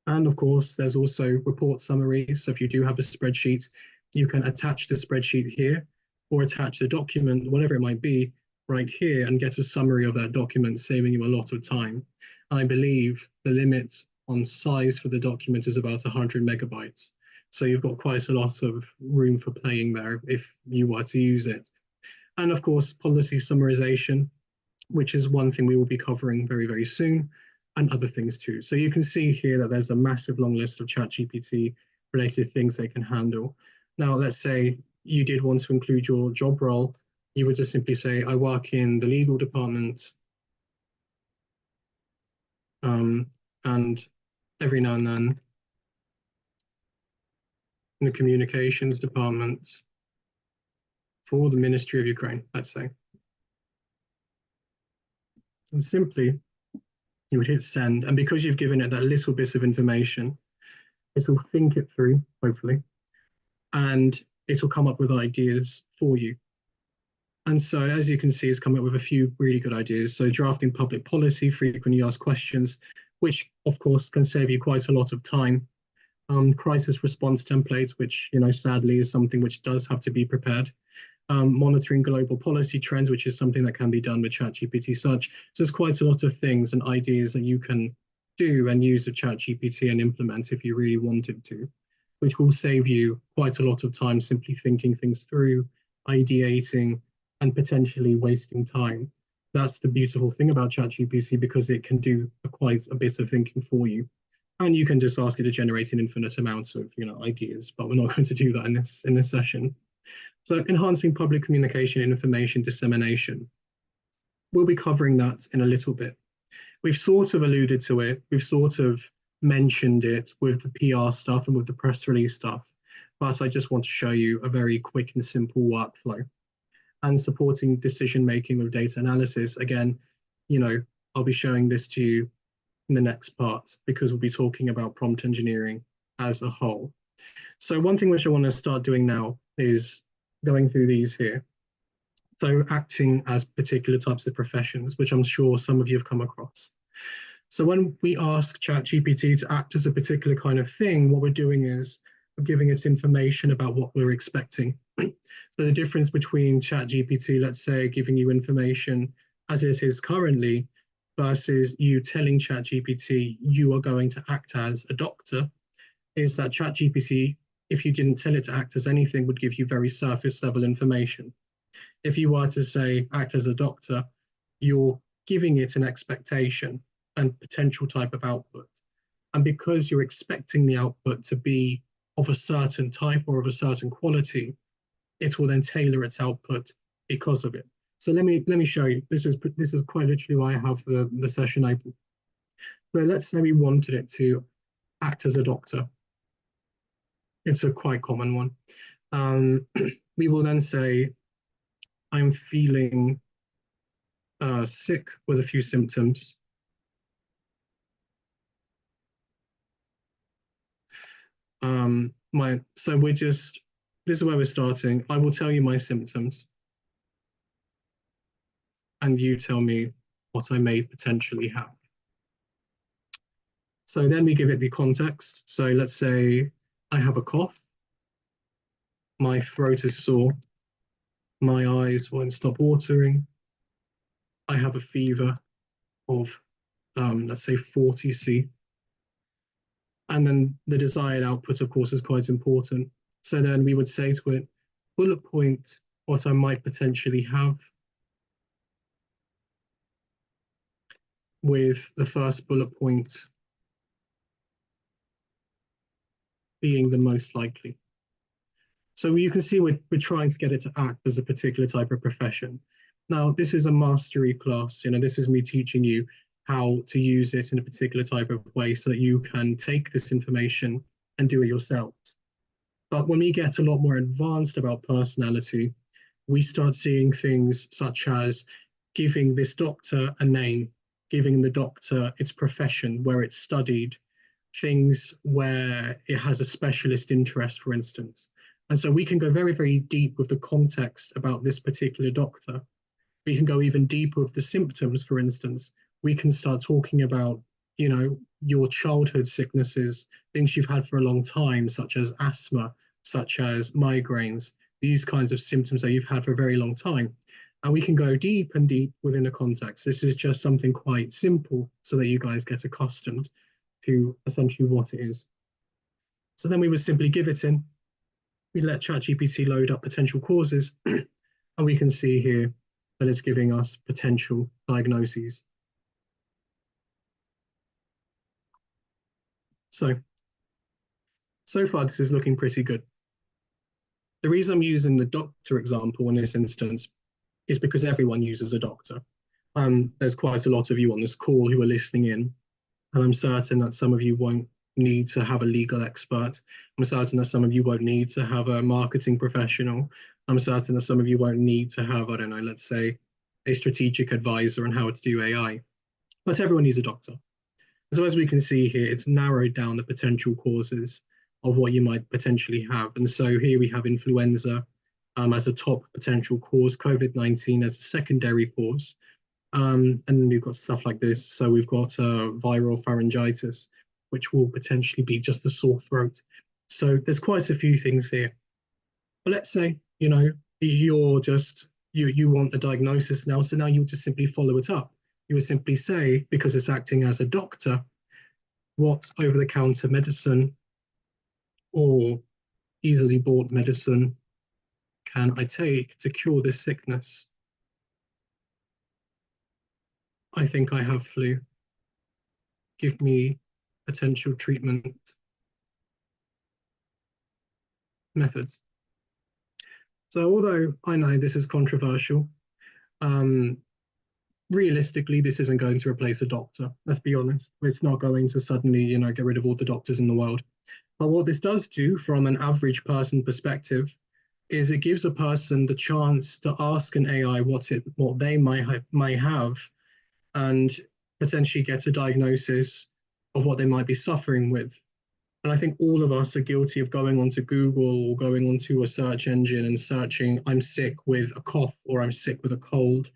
And of course, there's also report summaries. So if you do have a spreadsheet, you can attach the spreadsheet here or attach the document, whatever it might be, right here and get a summary of that document, saving you a lot of time. And I believe the limit on size for the document is about 100 megabytes. So you've got quite a lot of room for playing there if you were to use it. And of course, policy summarization, which is one thing we will be covering very, very soon, and other things too. So you can see here that there's a massive long list of ChatGPT related things they can handle. Now, let's say you did want to include your job role, you would just simply say, I work in the legal department, and every now and then in the communications department for the Ministry of Ukraine, let's say. And simply, you would hit send, and because you've given it that little bit of information, it will think it through, hopefully, and it will come up with ideas for you. And so, as you can see, it's come up with a few really good ideas. So drafting public policy, frequently asked questions, which of course can save you quite a lot of time. Crisis response templates, which, sadly is something which does have to be prepared. Monitoring global policy trends, which is something that can be done with ChatGPT Search. So there's quite a lot of things and ideas that you can do and use with ChatGPT and implement if you really wanted to, which will save you quite a lot of time simply thinking things through, ideating, and potentially wasting time. That's the beautiful thing about ChatGPT, because it can do quite a bit of thinking for you. And you can just ask it to generate an infinite amount of ideas, but we're not going to do that in this session. So enhancing public communication and information dissemination. We'll be covering that in a little bit. We've sort of alluded to it. We've sort of mentioned it with the PR stuff and with the press release stuff, but I just want to show you a very quick and simple workflow. And supporting decision-making with data analysis. Again, I'll be showing this to you in the next part because we'll be talking about prompt engineering as a whole. So one thing which I want to start doing now is going through these here. So acting as particular types of professions, which I'm sure some of you have come across. So when we ask ChatGPT to act as a particular kind of thing, what we're doing is we're giving it information about what we're expecting. So the difference between ChatGPT, let's say, giving you information as it is currently versus you telling ChatGPT you are going to act as a doctor, is that ChatGPT, if you didn't tell it to act as anything, would give you very surface level information. If you were to say act as a doctor, you're giving it an expectation and potential type of output. And because you're expecting the output to be of a certain type or of a certain quality, it will then tailor its output because of it. So let me show you. This is quite literally why I have the session open. So let's say we wanted it to act as a doctor. It's a quite common one. We will then say, I'm feeling sick with a few symptoms. So this is where we're starting. I will tell you my symptoms, and you tell me what I may potentially have. So then we give it the context. So let's say I have a cough, my throat is sore, my eyes won't stop watering, I have a fever of, let's say 40C. And then the desired output, of course, is quite important. So then we would say to it, bullet point what I might potentially have, with the first bullet point being the most likely. So you can see we're trying to get it to act as a particular type of profession. Now, this is a mastery class. This is me teaching you how to use it in a particular type of way so that you can take this information and do it yourselves. But when we get a lot more advanced about personality, we start seeing things such as giving this doctor a name, giving the doctor its profession, where it's studied, things where it has a specialist interest, for instance. And so we can go very, very deep with the context about this particular doctor. We can go even deeper with the symptoms, for instance. We can start talking about, your childhood sicknesses, things you've had for a long time, such as asthma, such as migraines, these kinds of symptoms that you've had for a very long time. And we can go deep and deep within the context. This is just something quite simple so that you guys get accustomed to essentially what it is. So then we would simply give it in. We let ChatGPT load up potential causes, and we can see here that it's giving us potential diagnoses. So far, this is looking pretty good. The reason I'm using the doctor example in this instance is because everyone uses a doctor. There's quite a lot of you on this call who are listening in, and I'm certain that some of you won't need to have a legal expert. I'm certain that some of you won't need to have a marketing professional. I'm certain that some of you won't need to have, I don't know, let's say, a strategic advisor on how to do AI. But everyone needs a doctor. So as we can see here, it's narrowed down the potential causes of what you might potentially have. And so here we have influenza as a top potential cause, COVID-19 as a secondary cause. And then we've got stuff like this. So we've got viral pharyngitis, which will potentially be just a sore throat. So there's quite a few things here. But let's say, you're just, you want a diagnosis now. So now you'll just simply follow it up. You would simply say, because it's acting as a doctor, what over-the-counter medicine or easily bought medicine can I take to cure this sickness? I think I have flu. Give me potential treatment methods. So although I know this is controversial, realistically, this isn't going to replace a doctor. Let's be honest. It's not going to suddenly, get rid of all the doctors in the world. But what this does do from an average person perspective is it gives a person the chance to ask an AI what they might have and potentially get a diagnosis of what they might be suffering with. And I think all of us are guilty of going onto Google or going onto a search engine and searching, I'm sick with a cough or I'm sick with a cold.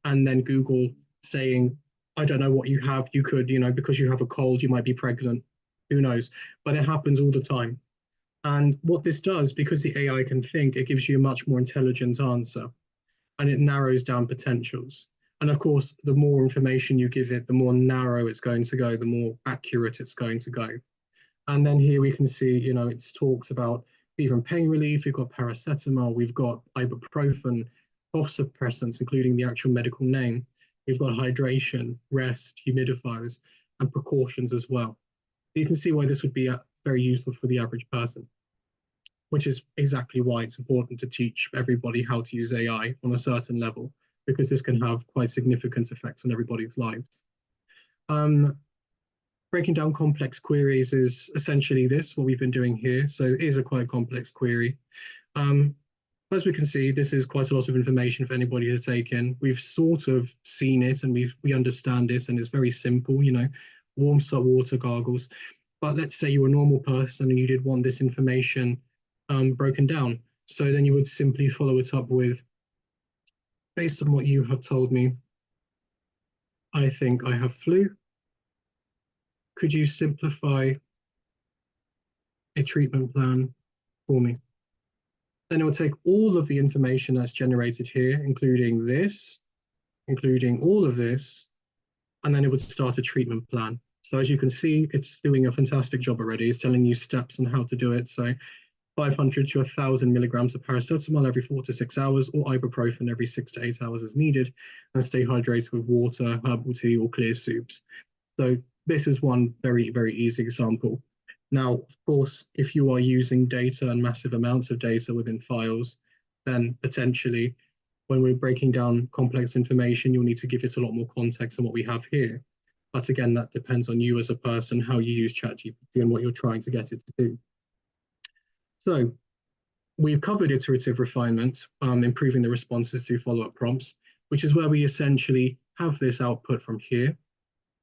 And then Google saying, I don't know what you have. You could, because you have a cold, you might be pregnant. Who knows? But it happens all the time. And what this does, because the AI can think, it gives you a much more intelligent answer and it narrows down potentials. And of course, the more information you give it, the more narrow it's going to go, the more accurate it's going to go. And then here we can see, it's talked about even pain relief, we've got paracetamol, we've got ibuprofen, cough suppressants, including the actual medical name. We've got hydration, rest, humidifiers, and precautions as well. You can see why this would be very useful for the average person, which is exactly why it's important to teach everybody how to use AI on a certain level, because this can have quite significant effects on everybody's lives. Breaking down complex queries is essentially what we've been doing here. So it is a quite complex query. As we can see, this is quite a lot of information for anybody to take in. We've sort of seen it and we understand it, and it's very simple, warm salt water gargles. But let's say you're a normal person and you did want this information broken down. So then you would simply follow it up with, based on what you have told me, I think I have flu. Could you simplify a treatment plan for me? Then it will take all of the information that's generated here, including this, including all of this, and then it would start a treatment plan. So as you can see, it's doing a fantastic job already. It's telling you steps on how to do it. So 500 to 1,000 milligrams of paracetamol every 4 to 6 hours, or ibuprofen every 6 to 8 hours as needed, and stay hydrated with water, herbal tea, or clear soups. So this is one very, very easy example. Now, of course, if you are using data and massive amounts of data within files, then potentially when we're breaking down complex information, you'll need to give it a lot more context than what we have here. But again, that depends on you as a person, how you use ChatGPT and what you're trying to get it to do. So we've covered iterative refinement, improving the responses through follow-up prompts, which is where we essentially have this output from here.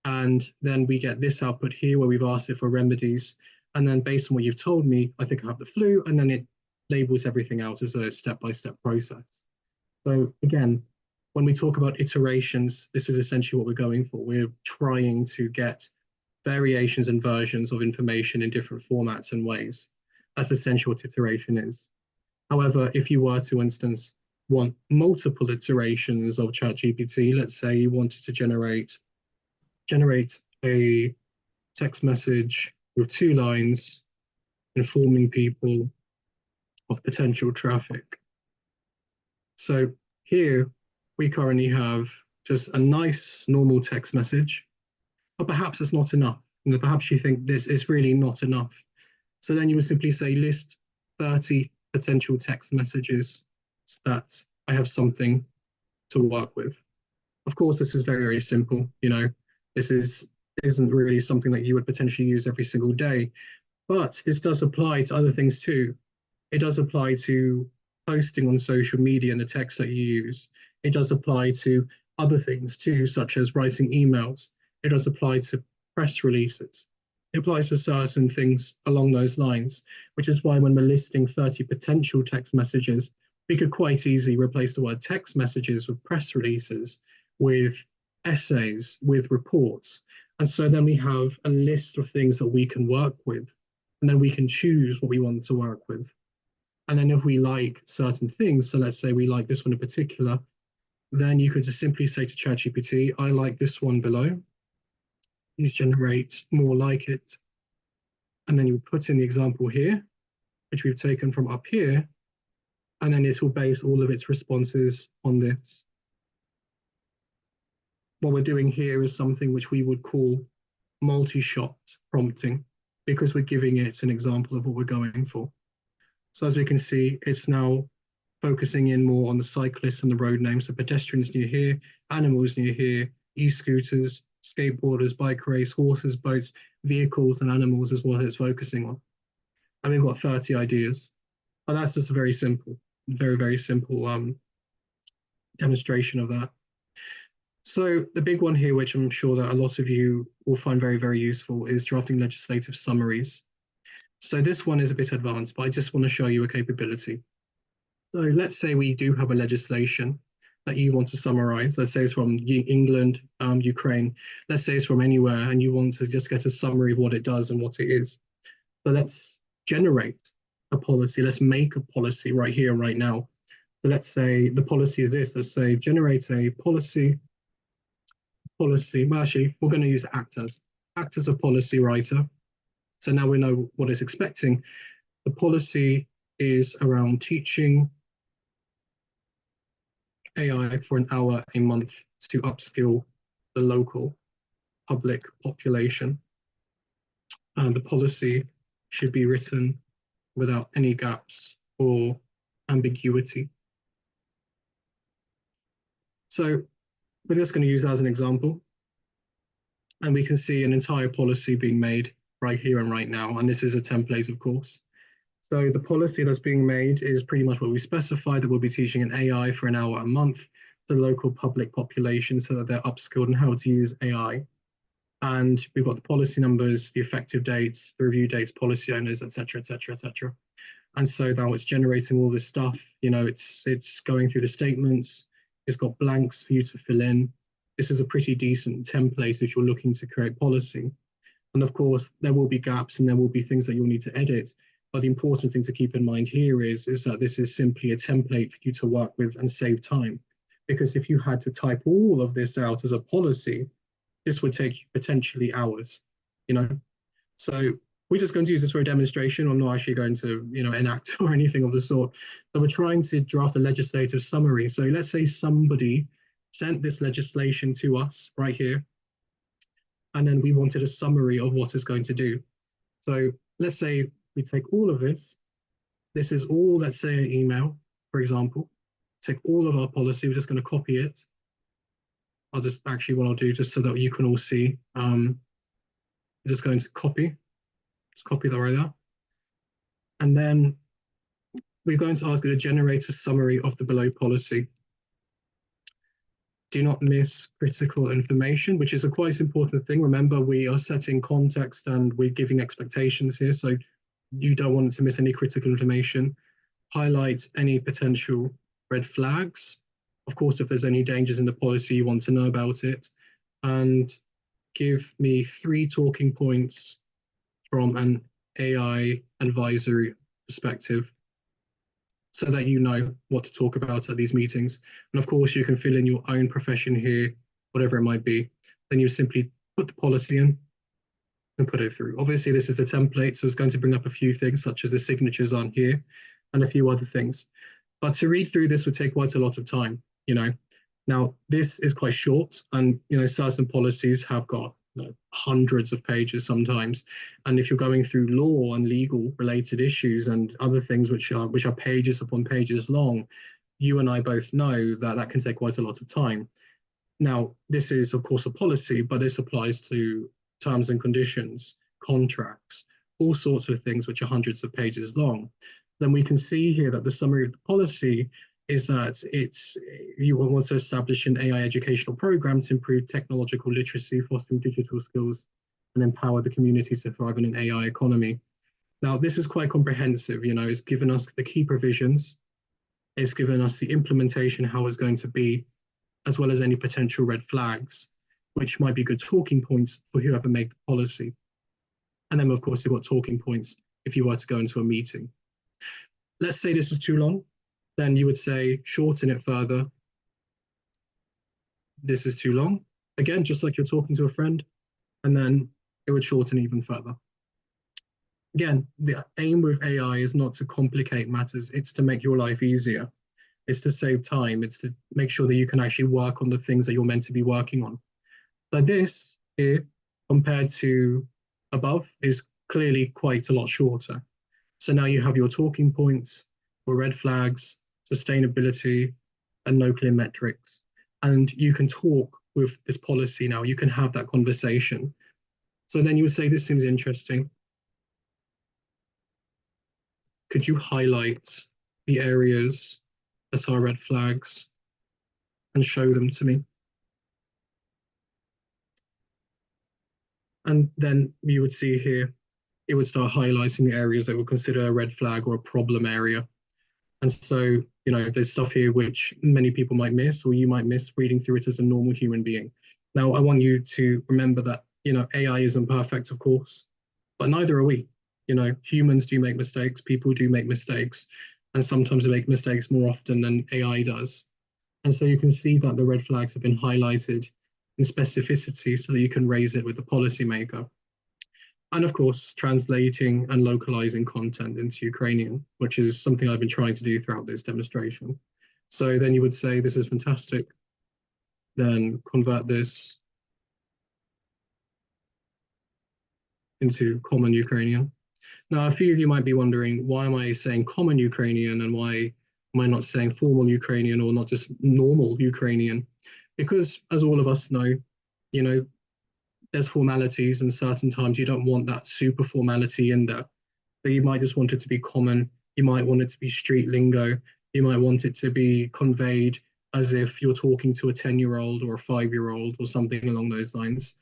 And then we get this output here where we've asked it for remedies. And then based on what you've told me, I think I have the flu, and then it labels everything out as a step-by-step process. So again, when we talk about iterations, this is essentially what we're going for. We're trying to get variations and versions of information in different formats and ways. That's essentially what iteration is. However, if you were to, instance, want multiple iterations of ChatGPT, let's say you wanted to generate a text message with 2 lines informing people of potential traffic. So here we currently have just a nice normal text message, but perhaps it's not enough. And perhaps you think this is really not enough. So then you would simply say list 30 potential text messages so that I have something to work with. Of course, this is very, very simple. You know, this isn't really something that you would potentially use every single day, but this does apply to other things too. It does apply to posting on social media and the text that you use. It does apply to other things too, such as writing emails. It does apply to press releases. It applies to certain things along those lines, which is why when we're listing 30 potential text messages, we could quite easily replace the word text messages with press releases, with essays, with reports. And so then we have a list of things that we can work with, and then we can choose what we want to work with. And then if we like certain things, so let's say we like this one in particular, then you could just simply say to ChatGPT, I like this one below. You generate more like it. And then you put in the example here, which we've taken from up here, and then it will base all of its responses on this. What we're doing here is something which we would call multi-shot prompting, because we're giving it an example of what we're going for. So as we can see, it's now focusing in more on the cyclists and the road names. So pedestrians near here, animals near here, e-scooters, skateboarders, bike race, horses, boats, vehicles, and animals is what it's focusing on. And we've got 30 ideas. But that's just a very simple, very, very simple demonstration of that. So the big one here, which I'm sure that a lot of you will find very, very useful, is drafting legislative summaries. So this one is a bit advanced, but I just want to show you a capability. So let's say we do have a legislation that you want to summarize. Let's say it's from England, Ukraine. Let's say it's from anywhere, and you want to just get a summary of what it does and what it is. So let's generate a policy. Let's make a policy right here, right now. So let's say the policy is this. Let's say generate a policy. Well, actually, we're going to use act as a policy writer. So now we know what it's expecting. The policy is around teaching AI for an hour a month to upskill the local public population. The policy should be written without any gaps or ambiguity. So we're just going to use that as an example. And we can see an entire policy being made right here and right now. And this is a template, of course. So the policy that's being made is pretty much what we specified, that we'll be teaching an AI for an hour a month to the local public population so that they're upskilled in how to use AI. And we've got the policy numbers, the effective dates, the review dates, policy owners, etc., etc., etc. And so now it's generating all this stuff. You know, it's going through the statements. It's got blanks for you to fill in. This is a pretty decent template if you're looking to create policy. And of course, there will be gaps and there will be things that you'll need to edit. But the important thing to keep in mind here is that this is simply a template for you to work with and save time. Because if you had to type all of this out as a policy, this would take you potentially hours, you know. So we're just going to use this for a demonstration. I'm not actually going to, you know, enact or anything of the sort. So we're trying to draft a legislative summary. So let's say somebody sent this legislation to us right here, and then we wanted a summary of what it's going to do. So let's say we take all of this. This is all, let's say, an email, for example. Take all of our policy. We're just going to copy it. I'll just actually, what I'll do, just so that you can all see, I'm just going to copy. Just copy that right there. And then we're going to ask it to generate a summary of the below policy. Do not miss critical information, which is a quite important thing. Remember, we are setting context and we're giving expectations here, so you don't want to miss any critical information. Highlight any potential red flags. Of course, if there's any dangers in the policy, you want to know about it. And give me 3 talking points from an AI advisory perspective, so that you know what to talk about at these meetings. And of course, you can fill in your own profession here, whatever it might be. Then you simply put the policy in and put it through. Obviously, this is a template, so it's going to bring up a few things, such as the signatures on here and a few other things. But to read through this would take quite a lot of time, you know. Now, this is quite short, and, you know, certain policies have got, you know, hundreds of pages sometimes. And if you're going through law and legal related issues and other things which are pages upon pages long, you and I both know that that can take quite a lot of time. Now, this is, of course, a policy, but this applies to terms and conditions, contracts, all sorts of things which are hundreds of pages long. Then we can see here that the summary of the policy is that you want to establish an AI educational program to improve technological literacy, fostering digital skills, and empower the community to thrive in an AI economy. Now, this is quite comprehensive. You know, it's given us the key provisions, it's given us the implementation, how it's going to be, as well as any potential red flags, which might be good talking points for whoever made the policy. And then, of course, you've got talking points if you were to go into a meeting. Let's say this is too long, then you would say shorten it further. This is too long. Again, just like you're talking to a friend, and then it would shorten even further. Again, the aim with AI is not to complicate matters, it's to make your life easier. It's to save time, it's to make sure that you can actually work on the things that you're meant to be working on. So this here, compared to above, is clearly quite a lot shorter. So now you have your talking points for red flags, sustainability, and no clear metrics. And you can talk with this policy now, you can have that conversation. So then you would say, this seems interesting. Could you highlight the areas that are red flags and show them to me? And then you would see here, it would start highlighting the areas that would consider a red flag or a problem area. And so, you know, there's stuff here which many people might miss, or you might miss reading through it as a normal human being. Now, I want you to remember that, you know, AI isn't perfect, of course, but neither are we. You know, humans do make mistakes, people do make mistakes, and sometimes they make mistakes more often than AI does. And so you can see that the red flags have been highlighted in specificity so that you can raise it with the policymaker. And of course, translating and localizing content into Ukrainian, which is something I've been trying to do throughout this demonstration. So then you would say, this is fantastic. Then convert this into common Ukrainian. Now, a few of you might be wondering, why am I saying common Ukrainian and why am I not saying formal Ukrainian or not just normal Ukrainian? Because as all of us know, you know, there's formalities, and certain times you don't want that super formality in there. So you might just want it to be common. You might want it to be street lingo. You might want it to be conveyed as if you're talking to a 10-year-old or a 5-year-old or something along those lines.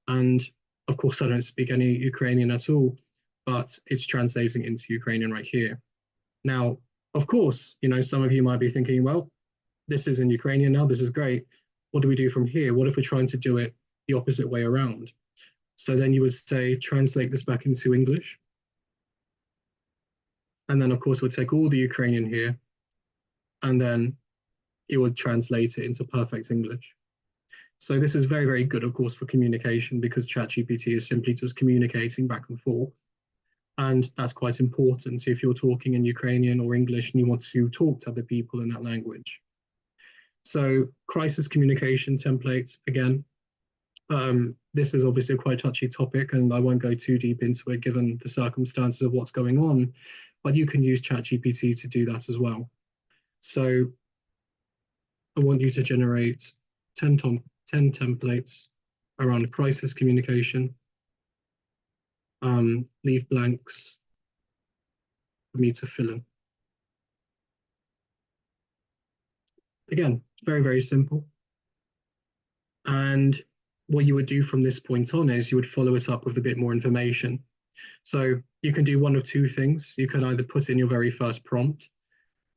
And Of course, I don't speak any Ukrainian at all, but it's translating into Ukrainian right here. Now, of course, some of you might be thinking, well, this is in Ukrainian now, this is great. What do we do from here? What if we're trying to do it the opposite way around? So then you would say, translate this back into English. And then, of course, we'll take all the Ukrainian here, and then it would translate it into perfect English. So this is very, very good, of course, for communication, because ChatGPT is simply just communicating back and forth. And that's quite important if you're talking in Ukrainian or English and you want to talk to other people in that language. So crisis communication templates, again, this is obviously a quite touchy topic, and I won't go too deep into it given the circumstances of what's going on, but you can use ChatGPT to do that as well. So I want you to generate 10 templates around crisis communication. Leave blanks for me to fill in. Again, very, very simple. And what you would do from this point on is you would follow it up with a bit more information. So you can do one of two things. You can either put in your very first prompt,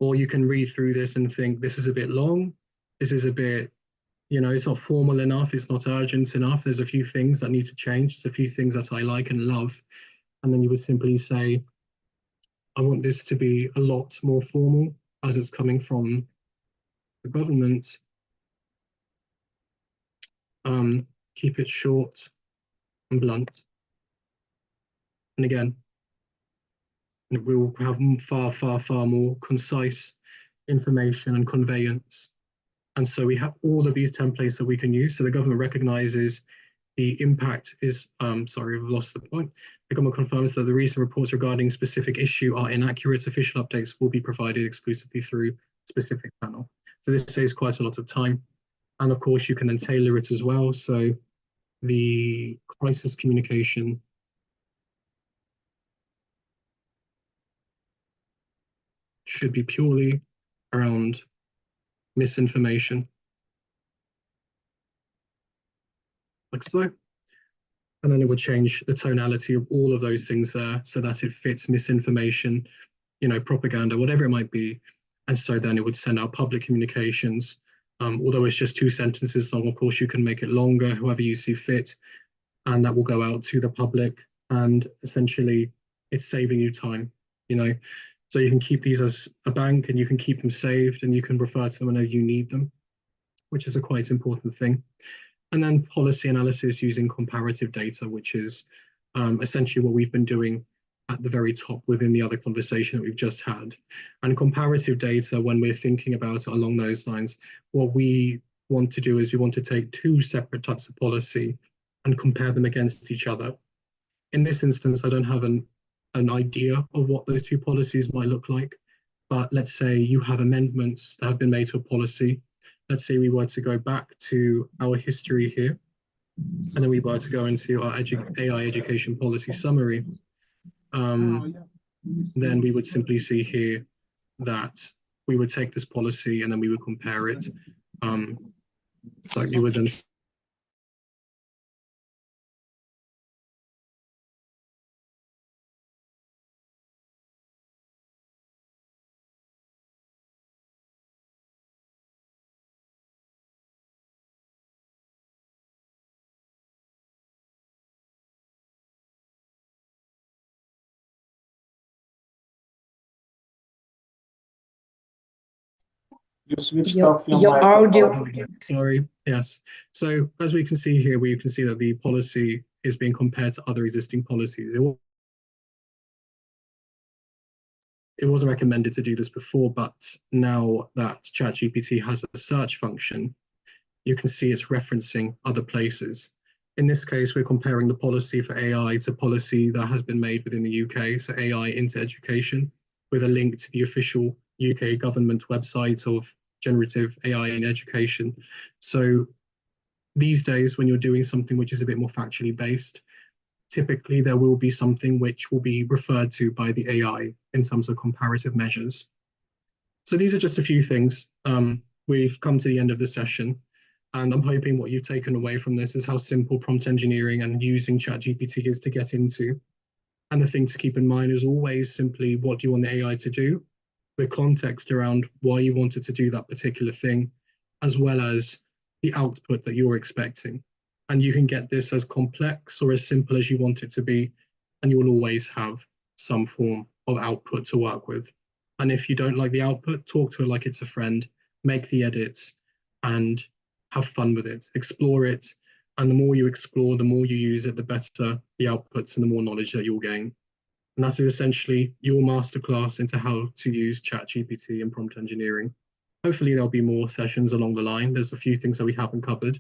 or you can read through this and think, this is a bit long, this is a bit, it's not formal enough, it's not urgent enough, there's a few things that need to change, there's a few things that I like and love. And then you would simply say, I want this to be a lot more formal as it's coming from the government. Keep it short and blunt. And again, we'll have far, far, far more concise information and conveyance. And so we have all of these templates that we can use. So the government recognizes the impact is, sorry, I've lost the point. The government confirms that the recent reports regarding specific issue are inaccurate. Official updates will be provided exclusively through specific channel. So this saves quite a lot of time. And of course, you can then tailor it as well. So the crisis communication should be purely around misinformation, like so. And then it would change the tonality of all of those things there so that it fits misinformation, propaganda, whatever it might be. And so then it would send out public communications. Although it's just 2 sentences long, of course, you can make it longer, however you see fit. And that will go out to the public. And essentially, it's saving you time, So you can keep these as a bank, and you can keep them saved, and you can refer to them whenever you need them, which is a quite important thing. And then policy analysis using comparative data, which is essentially what we've been doing at the very top within the other conversation that we've just had. And comparative data, when we're thinking about it along those lines, what we want to do is we want to take 2 separate types of policy and compare them against each other. In this instance, I don't have an idea of what those 2 policies might look like, but let's say you have amendments that have been made to a policy. Let's say we were to go back to our history here, and then we were to go into our AI education policy summary. Then we would simply see here that we would take this policy and then we would compare it. So you would then You switched off your audio. Sorry, yes. So as we can see here, we can see that the policy is being compared to other existing policies. It wasn't recommended to do this before, but now that ChatGPT has a search function, you can see it's referencing other places. In this case, we're comparing the policy for AI to policy that has been made within the UK, so AI into education, with a link to the official UK government website of generative AI in education. So these days, when you're doing something which is a bit more factually based, typically there will be something which will be referred to by the AI in terms of comparative measures. So these are just a few things. We've come to the end of the session. And I'm hoping what you've taken away from this is how simple prompt engineering and using ChatGPT is to get into. And the thing to keep in mind is always simply, what do you want the AI to do? The context around why you wanted to do that particular thing, as well as the output that you're expecting. And you can get this as complex or as simple as you want it to be, and you will always have some form of output to work with. And if you don't like the output, talk to it like it's a friend, make the edits, and have fun with it, explore it. And the more you explore, the more you use it, the better the outputs and the more knowledge that you'll gain. And that is essentially your masterclass into how to use ChatGPT and prompt engineering. Hopefully there'll be more sessions along the line. There's a few things that we haven't covered.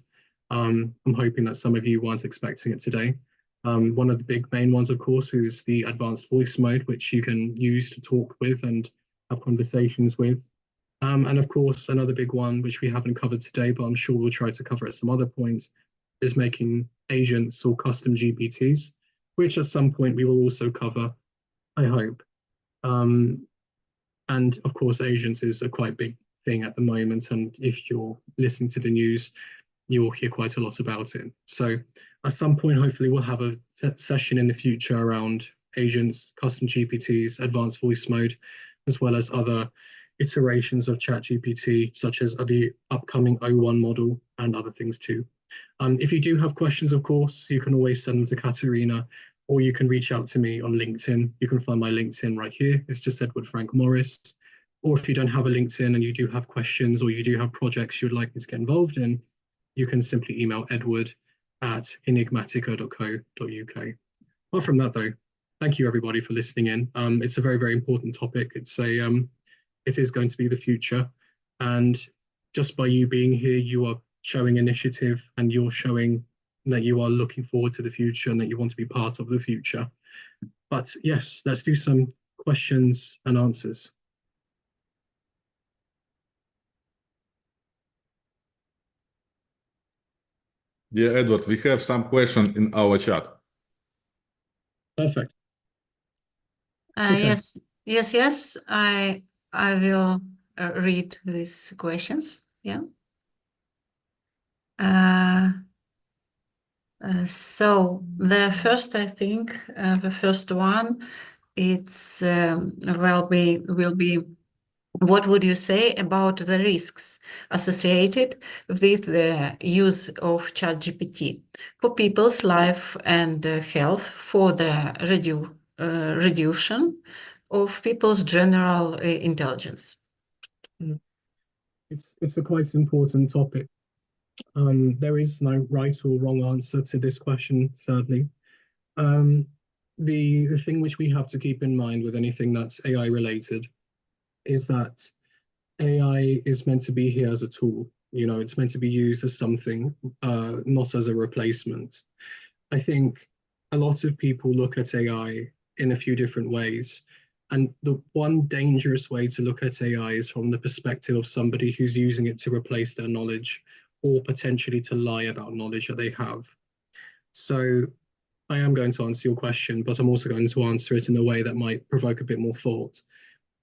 I'm hoping that some of you weren't expecting it today. One of the big main ones, of course, is the advanced voice mode, which you can use to talk with and have conversations with. And of course, another big one, which we haven't covered today, but I'm sure we'll try to cover at some other points, is making agents or custom GPTs, which at some point we will also cover, I hope. And of course, agents is a quite big thing at the moment. And if you're listening to the news, you'll hear quite a lot about it. So at some point, hopefully we'll have a session in the future around agents, custom GPTs, advanced voice mode, as well as other iterations of ChatGPT, such as the upcoming O1 model and other things too. If you do have questions, of course, you can always send them to Katerina, or you can reach out to me on LinkedIn. You can find my LinkedIn right here. It's just Edward Frank Morris. Or if you don't have a LinkedIn and you do have questions or you do have projects you'd like me to get involved in, you can simply email edward@enigmatica.co.uk. Apart from that, though, thank you everybody for listening in. It's a very, very important topic. It is going to be the future. And just by you being here, you are showing initiative and you're showing that you are looking forward to the future and that you want to be part of the future. But yes, let's do some questions and answers. Yeah, Edward, we have some question in our chat. Perfect. Okay. Yes. I will read these questions. Yeah. So the first, I think, the first one, it's will be. What would you say about the risks associated with the use of ChatGPT for people's life and health, for the reduction of people's general intelligence? It's a quite important topic. There is no right or wrong answer to this question, sadly. The thing which we have to keep in mind with anything that's AI related is that AI is meant to be here as a tool. You know, it's meant to be used as something, not as a replacement. I think a lot of people look at AI in a few different ways. And the one dangerous way to look at AI is from the perspective of somebody who's using it to replace their knowledge or potentially to lie about knowledge that they have. So I am going to answer your question, but I'm also going to answer it in a way that might provoke a bit more thought.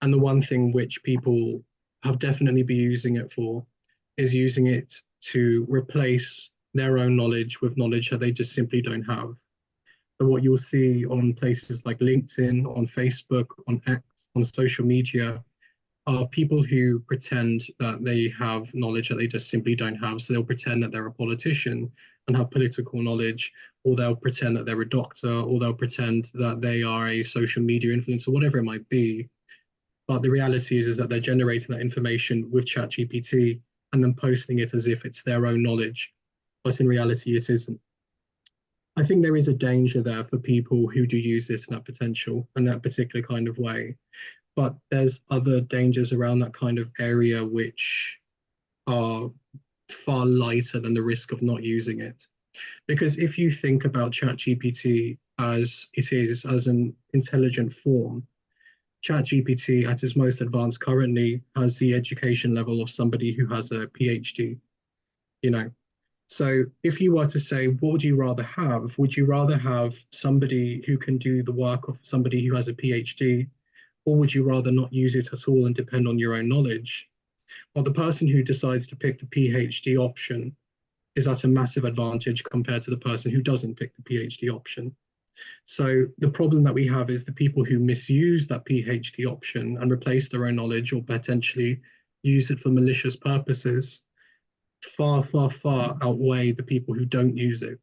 And the one thing which people have definitely been using it for is using it to replace their own knowledge with knowledge that they just simply don't have. So what you'll see on places like LinkedIn, on Facebook, on X, on social media, are people who pretend that they have knowledge that they just simply don't have. So they'll pretend that they're a politician and have political knowledge, or they'll pretend that they're a doctor, or they'll pretend that they are a social media influencer, whatever it might be. But the reality is that they're generating that information with ChatGPT and then posting it as if it's their own knowledge. But in reality, it isn't. I think there is a danger there for people who do use this in that potential and that particular kind of way. But there's other dangers around that kind of area which are far lighter than the risk of not using it. Because if you think about ChatGPT as it is, as an intelligent form, ChatGPT at its most advanced currently has the education level of somebody who has a PhD, you know. So if you were to say, what would you rather have? Would you rather have somebody who can do the work of somebody who has a PhD, or would you rather not use it at all and depend on your own knowledge? Well, the person who decides to pick the PhD option is at a massive advantage compared to the person who doesn't pick the PhD option. So the problem that we have is the people who misuse that PhD option and replace their own knowledge or potentially use it for malicious purposes far, far, far outweigh the people who don't use it.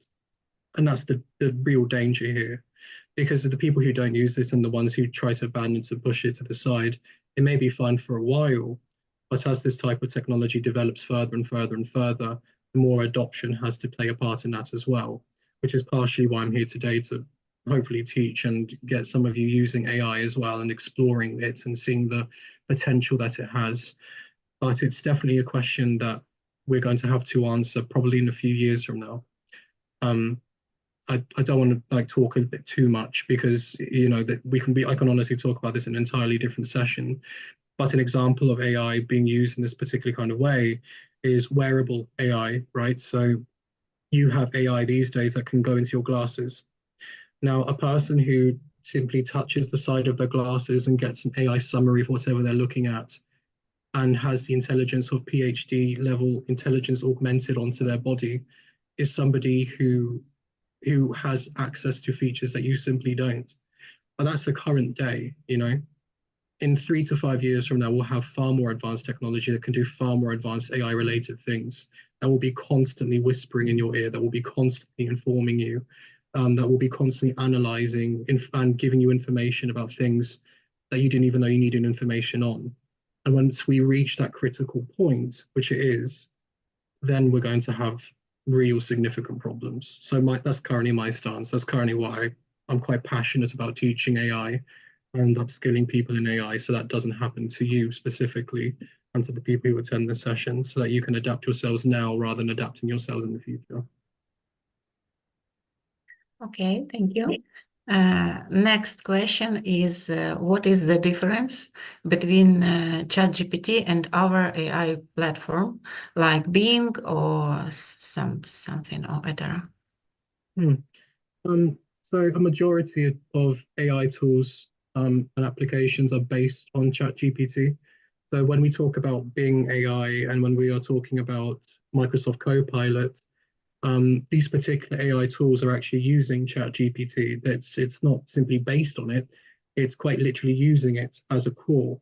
And that's the real danger here. Because the people who don't use it and the ones who try to abandon to push it to the side, it may be fine for a while, but as this type of technology develops further and further and further, the more adoption has to play a part in that as well, which is partially why I'm here today to hopefully teach and get some of you using AI as well and exploring it and seeing the potential that it has. But it's definitely a question that we're going to have to answer probably in a few years from now. I don't want to like talk a bit too much because you know that I can honestly talk about this in an entirely different session. But an example of AI being used in this particular kind of way is wearable AI, right? So you have AI these days that can go into your glasses. Now, a person who simply touches the side of their glasses and gets an AI summary of whatever they're looking at and has the intelligence of PhD level intelligence augmented onto their body is somebody who has access to features that you simply don't. But that's the current day, you know. In 3 to 5 years from now, we'll have far more advanced technology that can do far more advanced AI-related things that will be constantly whispering in your ear, that will be constantly informing you, that will be constantly analyzing and giving you information about things that you didn't even know you needed information on. And once we reach that critical point, which it is, then we're going to have real significant problems. So that's currently my stance. That's currently why I'm quite passionate about teaching AI and upskilling people in AI so that doesn't happen to you specifically and to the people who attend the session so that you can adapt yourselves now rather than adapting yourselves in the future. Okay, thank you. Next question is, what is the difference between ChatGPT and our AI platform, like Bing or something or other? So a majority of AI tools and applications are based on ChatGPT. So when we talk about Bing AI and when we are talking about Microsoft Copilot, these particular AI tools are actually using ChatGPT. It's not simply based on it, it's quite literally using it as a core.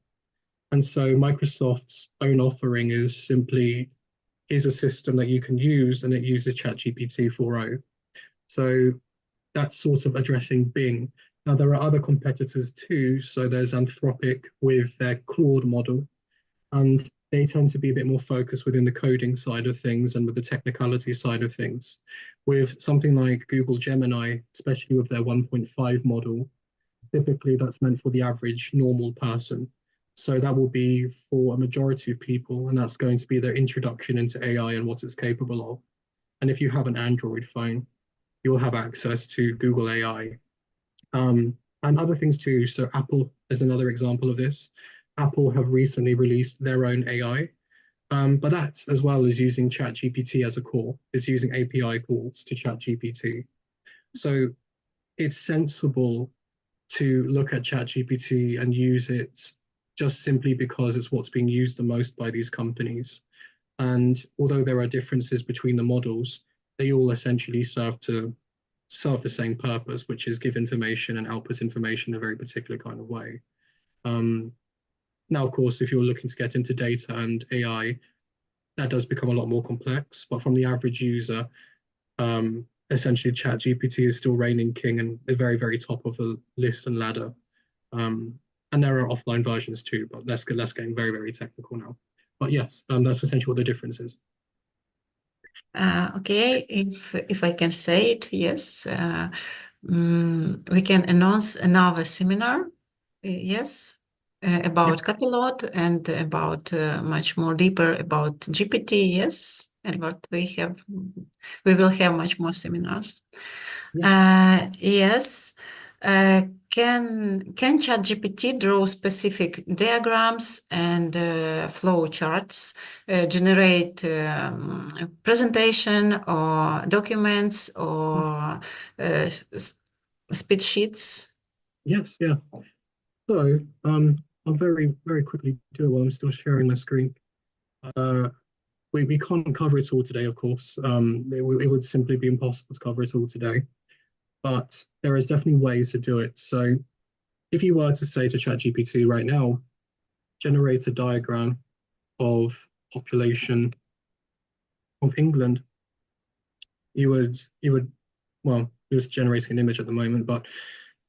And so Microsoft's own offering is a system that you can use and it uses ChatGPT 4.0. So that's sort of addressing Bing. Now, there are other competitors too. So there's Anthropic with their Claude model, and they tend to be a bit more focused within the coding side of things and with the technicality side of things. With something like Google Gemini, especially with their 1.5 model, typically that's meant for the average normal person. So that will be for a majority of people, and that's going to be their introduction into AI and what it's capable of. And if you have an Android phone, you'll have access to Google AI and other things too. So Apple is another example of this. Apple have recently released their own AI, but that as well is using ChatGPT as a core, is using API calls to ChatGPT. So it's sensible to look at ChatGPT and use it just simply because it's what's being used the most by these companies. And although there are differences between the models, they all essentially serve the same purpose, which is give information and output information in a very particular kind of way. Now, of course, if you're looking to get into data and AI, that does become a lot more complex. But from the average user, essentially ChatGPT is still reigning king and the very, very top of the list and ladder. And there are offline versions too, but that's getting very, very technical now. But yes, that's essentially what the difference is. Okay, if I can say it, yes, we can announce another seminar, yes, about Copilot and about much more deeper about GPT, yes, and what we will have much more seminars. Yes. Can ChatGPT draw specific diagrams and flow charts, generate presentation or documents or speed sheets? Yes, yeah. So I'll very, very quickly do it while I'm still sharing my screen. we can't cover it all today, of course. It would simply be impossible to cover it all today, but there is definitely ways to do it. So if you were to say to ChatGPT right now, generate a diagram of population of England, you would, well, you're just generating an image at the moment, but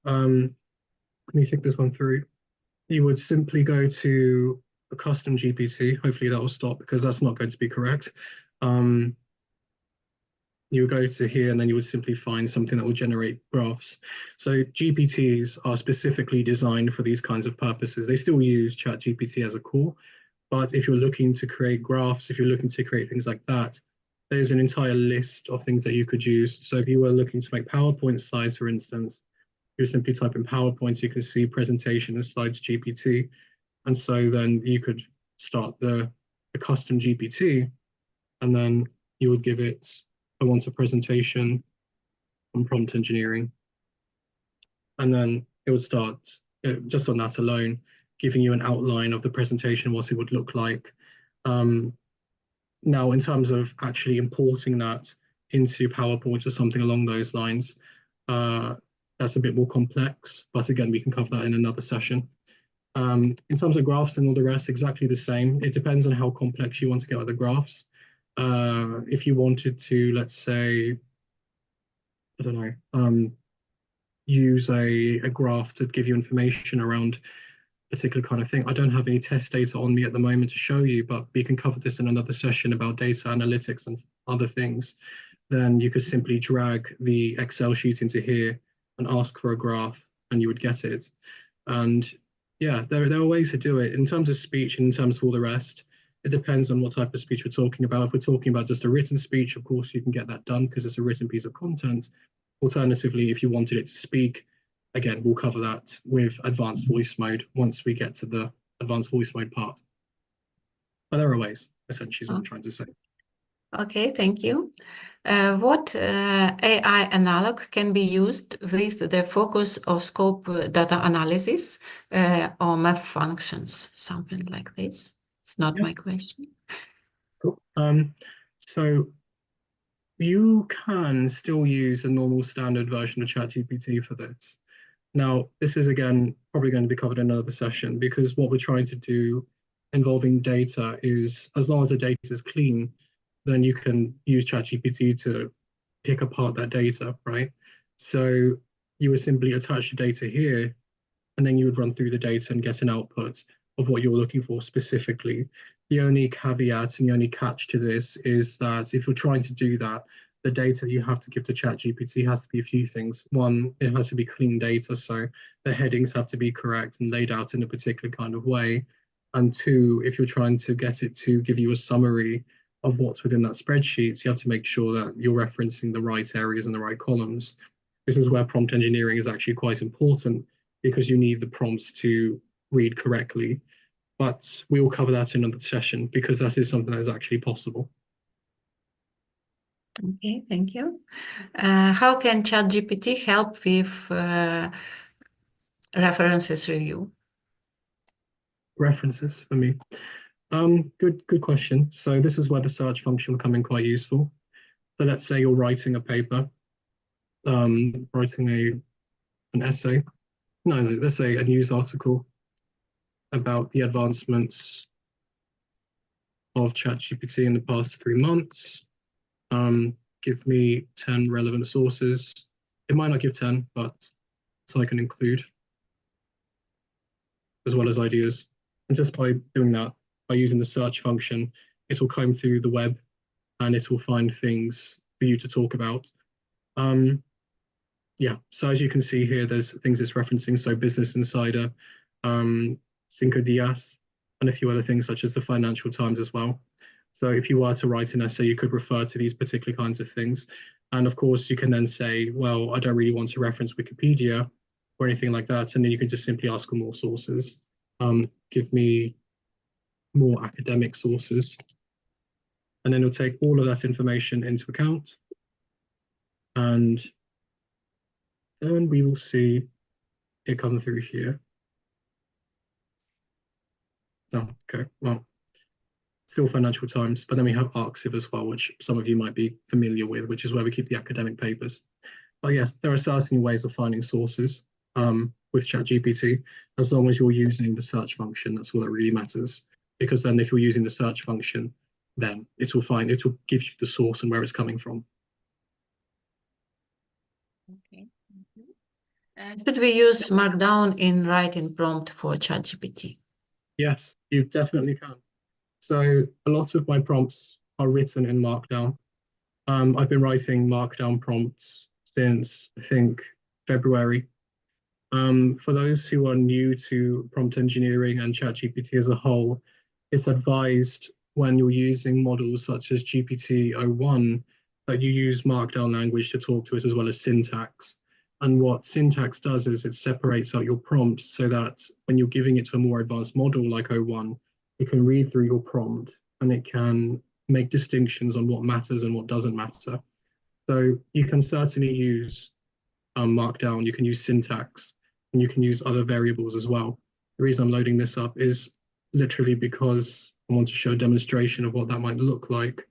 let me think this one through. You would simply go to a custom GPT. Hopefully that will stop because that's not going to be correct. You would go to here and then you would simply find something that will generate graphs. So GPTs are specifically designed for these kinds of purposes. They still use ChatGPT as a core, but if you're looking to create graphs, if you're looking to create things like that, there's an entire list of things that you could use. So if you were looking to make PowerPoint slides, for instance, you simply type in PowerPoint, you can see presentation and slides GPT. And so then you could start the custom GPT, and then you would give it, I want a presentation on prompt engineering. And then it would start, just on that alone, giving you an outline of the presentation, what it would look like. Now, in terms of actually importing that into PowerPoint or something along those lines, that's a bit more complex, but again, we can cover that in another session. In terms of graphs and all the rest, exactly the same. It depends on how complex you want to get with the graphs. If you wanted to, let's say, I don't know, use a graph to give you information around a particular kind of thing. I don't have any test data on me at the moment to show you, but we can cover this in another session about data analytics and other things. Then you could simply drag the Excel sheet into here and ask for a graph and you would get it. And yeah, there are ways to do it. In terms of speech and in terms of all the rest, it depends on what type of speech we're talking about. If we're talking about just a written speech, of course, you can get that done because it's a written piece of content. Alternatively, if you wanted it to speak, again, we'll cover that with advanced voice mode once we get to the advanced voice mode part. But there are ways, essentially, is what I'm trying to say. Okay, thank you. What AI analog can be used with the focus of scope data analysis or math functions, something like this? It's not my question. Cool. So you can still use a normal standard version of ChatGPT for this. Now, this is, again, probably going to be covered in another session because what we're trying to do involving data is, as long as the data is clean, then you can use ChatGPT to pick apart that data, right? So you would simply attach the data here, and then you would run through the data and get an output of what you're looking for specifically. The only caveat and the only catch to this is that if you're trying to do that, the data you have to give to ChatGPT has to be a few things. One, it has to be clean data, so the headings have to be correct and laid out in a particular kind of way. And two, if you're trying to get it to give you a summary of what's within that spreadsheet, you have to make sure that you're referencing the right areas and the right columns. This is where prompt engineering is actually quite important because you need the prompts to read correctly. But we will cover that in another session because that is something that is actually possible. Okay, thank you. How can ChatGPT help with references review? References for me. Good question. So this is where the search function will come in quite useful. So let's say you're writing a paper, writing an essay. No, let's say a news article about the advancements of ChatGPT in the past 3 months. Give me 10 relevant sources. It might not give 10, but so I can include as well as ideas. And just by doing that, by using the search function, it will comb through the web and it will find things for you to talk about. Yeah, so as you can see here, there's things it's referencing. So Business Insider, Cinco Dias, and a few other things such as the Financial Times as well. So if you were to write an essay, you could refer to these particular kinds of things. And of course, you can then say, well, I don't really want to reference Wikipedia or anything like that. And then you can just simply ask for more sources. Give me more academic sources. And then it'll take all of that information into account. And then we will see it come through here. Oh, okay, well. still Financial Times, but then we have Arxiv as well, which some of you might be familiar with, which is where we keep the academic papers. But yes, there are certainly ways of finding sources with ChatGPT, as long as you're using the search function. That's all that really matters. Because then if you're using the search function, then it will give you the source and where it's coming from. Okay. Should we use Markdown in writing prompt for ChatGPT? Yes, you definitely can. So a lot of my prompts are written in Markdown. I've been writing Markdown prompts since, I think, February. For those who are new to prompt engineering and ChatGPT as a whole, it's advised when you're using models such as GPT-01 that you use Markdown language to talk to it as well as syntax. And what syntax does is it separates out your prompt so that when you're giving it to a more advanced model like O1, it can read through your prompt and it can make distinctions on what matters and what doesn't matter. So you can certainly use Markdown, you can use syntax, and you can use other variables as well. The reason I'm loading this up is literally because I want to show a demonstration of what that might look like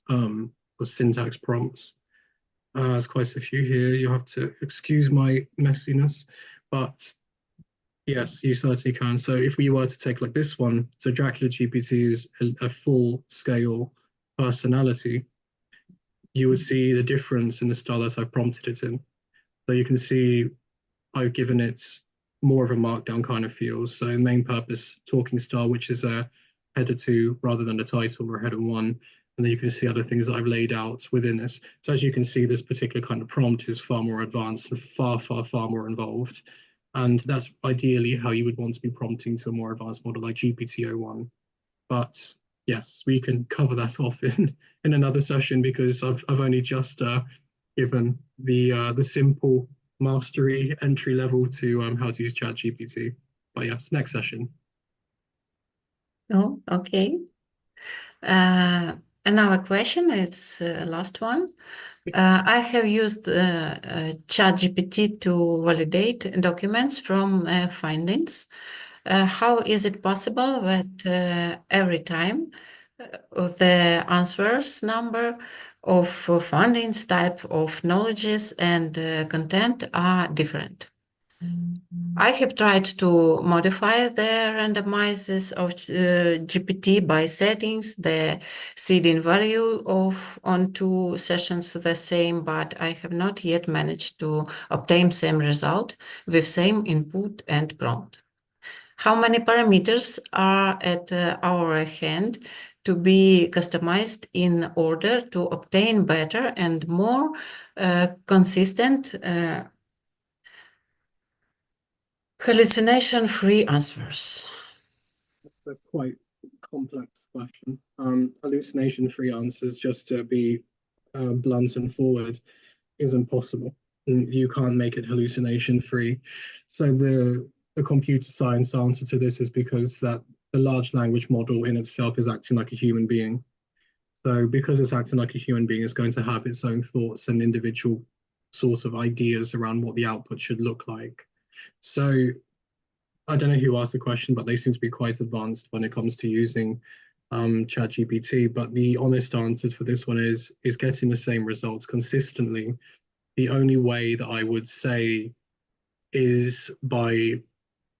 for syntax prompts. There's quite a few here. You have to excuse my messiness, but yes, you certainly can. So if we were to take like this one, so Dracula GPT is a full-scale personality, you would see the difference in the style that I've prompted it in. So you can see I've given it more of a Markdown kind of feel. So main purpose talking style, which is a header 2 rather than a title or a header 1. And then you can see other things that I've laid out within this. So as you can see, this particular kind of prompt is far more advanced and far, far, far more involved. And that's ideally how you would want to be prompting to a more advanced model like GPT-01. But yes, we can cover that off in another session because I've only just given the simple mastery entry level to how to use ChatGPT. But yes, next session. Oh, okay. Another question, it's last one. I have used ChatGPT to validate documents from findings. How is it possible that every time the answers number of findings, type of knowledges, and content are different? I have tried to modify the randomizers of GPT by settings the seeding value of on 2 sessions the same, but I have not yet managed to obtain same result with same input and prompt. How many parameters are at our hand to be customized in order to obtain better and more consistent hallucination-free answers? That's a quite complex question. Hallucination-free answers, just to be blunt and forward, isn't possible. You can't make it hallucination-free. So the computer science answer to this is because that the large language model in itself is acting like a human being. So because it's acting like a human being, it's going to have its own thoughts and individual sort of ideas around what the output should look like. So I don't know who asked the question, but they seem to be quite advanced when it comes to using ChatGPT. But the honest answer for this one is getting the same results consistently. The only way that I would say is by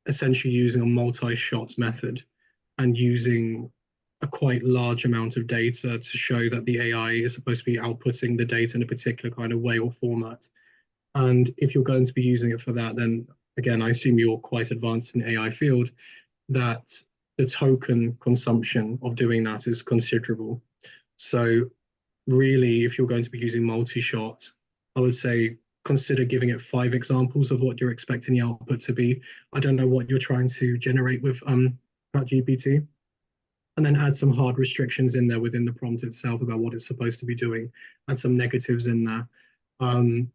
essentially using a multi-shot method and using a quite large amount of data to show that the AI is supposed to be outputting the data in a particular kind of way or format. And if you're going to be using it for that, then again, I assume you're quite advanced in the AI field, that the token consumption of doing that is considerable. So really, if you're going to be using multi-shot, I would say consider giving it 5 examples of what you're expecting the output to be. I don't know what you're trying to generate with ChatGPT. And then add some hard restrictions in there within the prompt itself about what it's supposed to be doing. Add some negatives in there.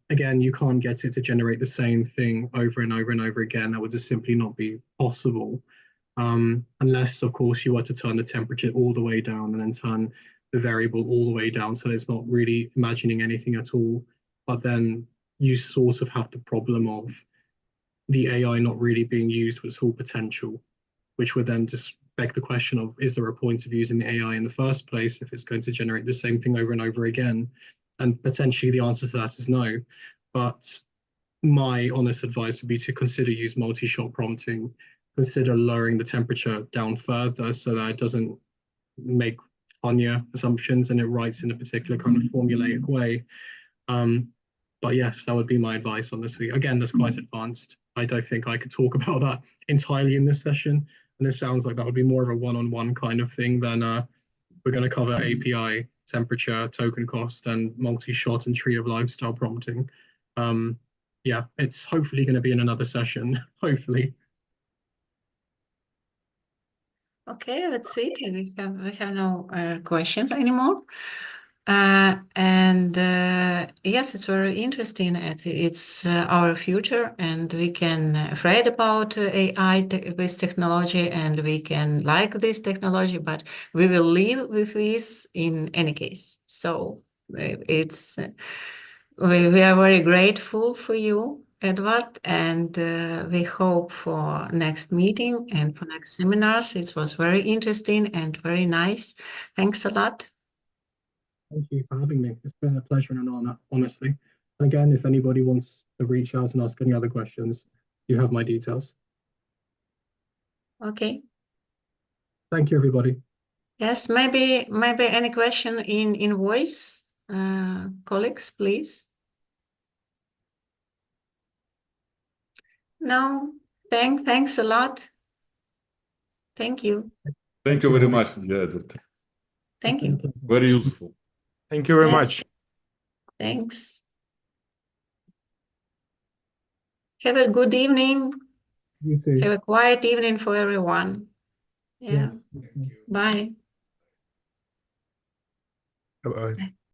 Again, you can't get it to generate the same thing over and over and over again. That would just simply not be possible. Unless, of course, you were to turn the temperature all the way down and then turn the variable all the way down so it's not really imagining anything at all. But then you sort of have the problem of the AI not really being used to its full potential, which would then just beg the question of, is there a point of using the AI in the first place if it's going to generate the same thing over and over again? And potentially the answer to that is no. But my honest advice would be to consider use multi-shot prompting, consider lowering the temperature down further so that it doesn't make funnier assumptions and it writes in a particular kind of formulaic way. But yes, that would be my advice, honestly. Again, that's quite advanced. I don't think I could talk about that entirely in this session. And it sounds like that would be more of a one-on-one kind of thing than we're going to cover API, temperature, token cost, and multi-shot and tree of lifestyle prompting. Yeah, it's hopefully going to be in another session, hopefully. Okay, that's it. We have no questions anymore. And yes, it's very interesting. It's our future, and we can afraid about AI with technology, and we can like this technology, but we will live with this in any case. So it's we are very grateful for you, Edward, and we hope for next meeting and for next seminars. It was very interesting and very nice. Thanks a lot. Thank you for having me. It's been a pleasure and an honor, honestly. And again, if anybody wants to reach out and ask any other questions, you have my details. Okay. Thank you, everybody. Yes, maybe any question in voice, colleagues, please. No, thanks a lot. Thank you. Thank you very much, Edward. Thank you. Very useful. Thank you very Yes. much. Thanks. Have a good evening. You too. Have a quiet evening for everyone. Yeah. Yes. Bye. Bye-bye.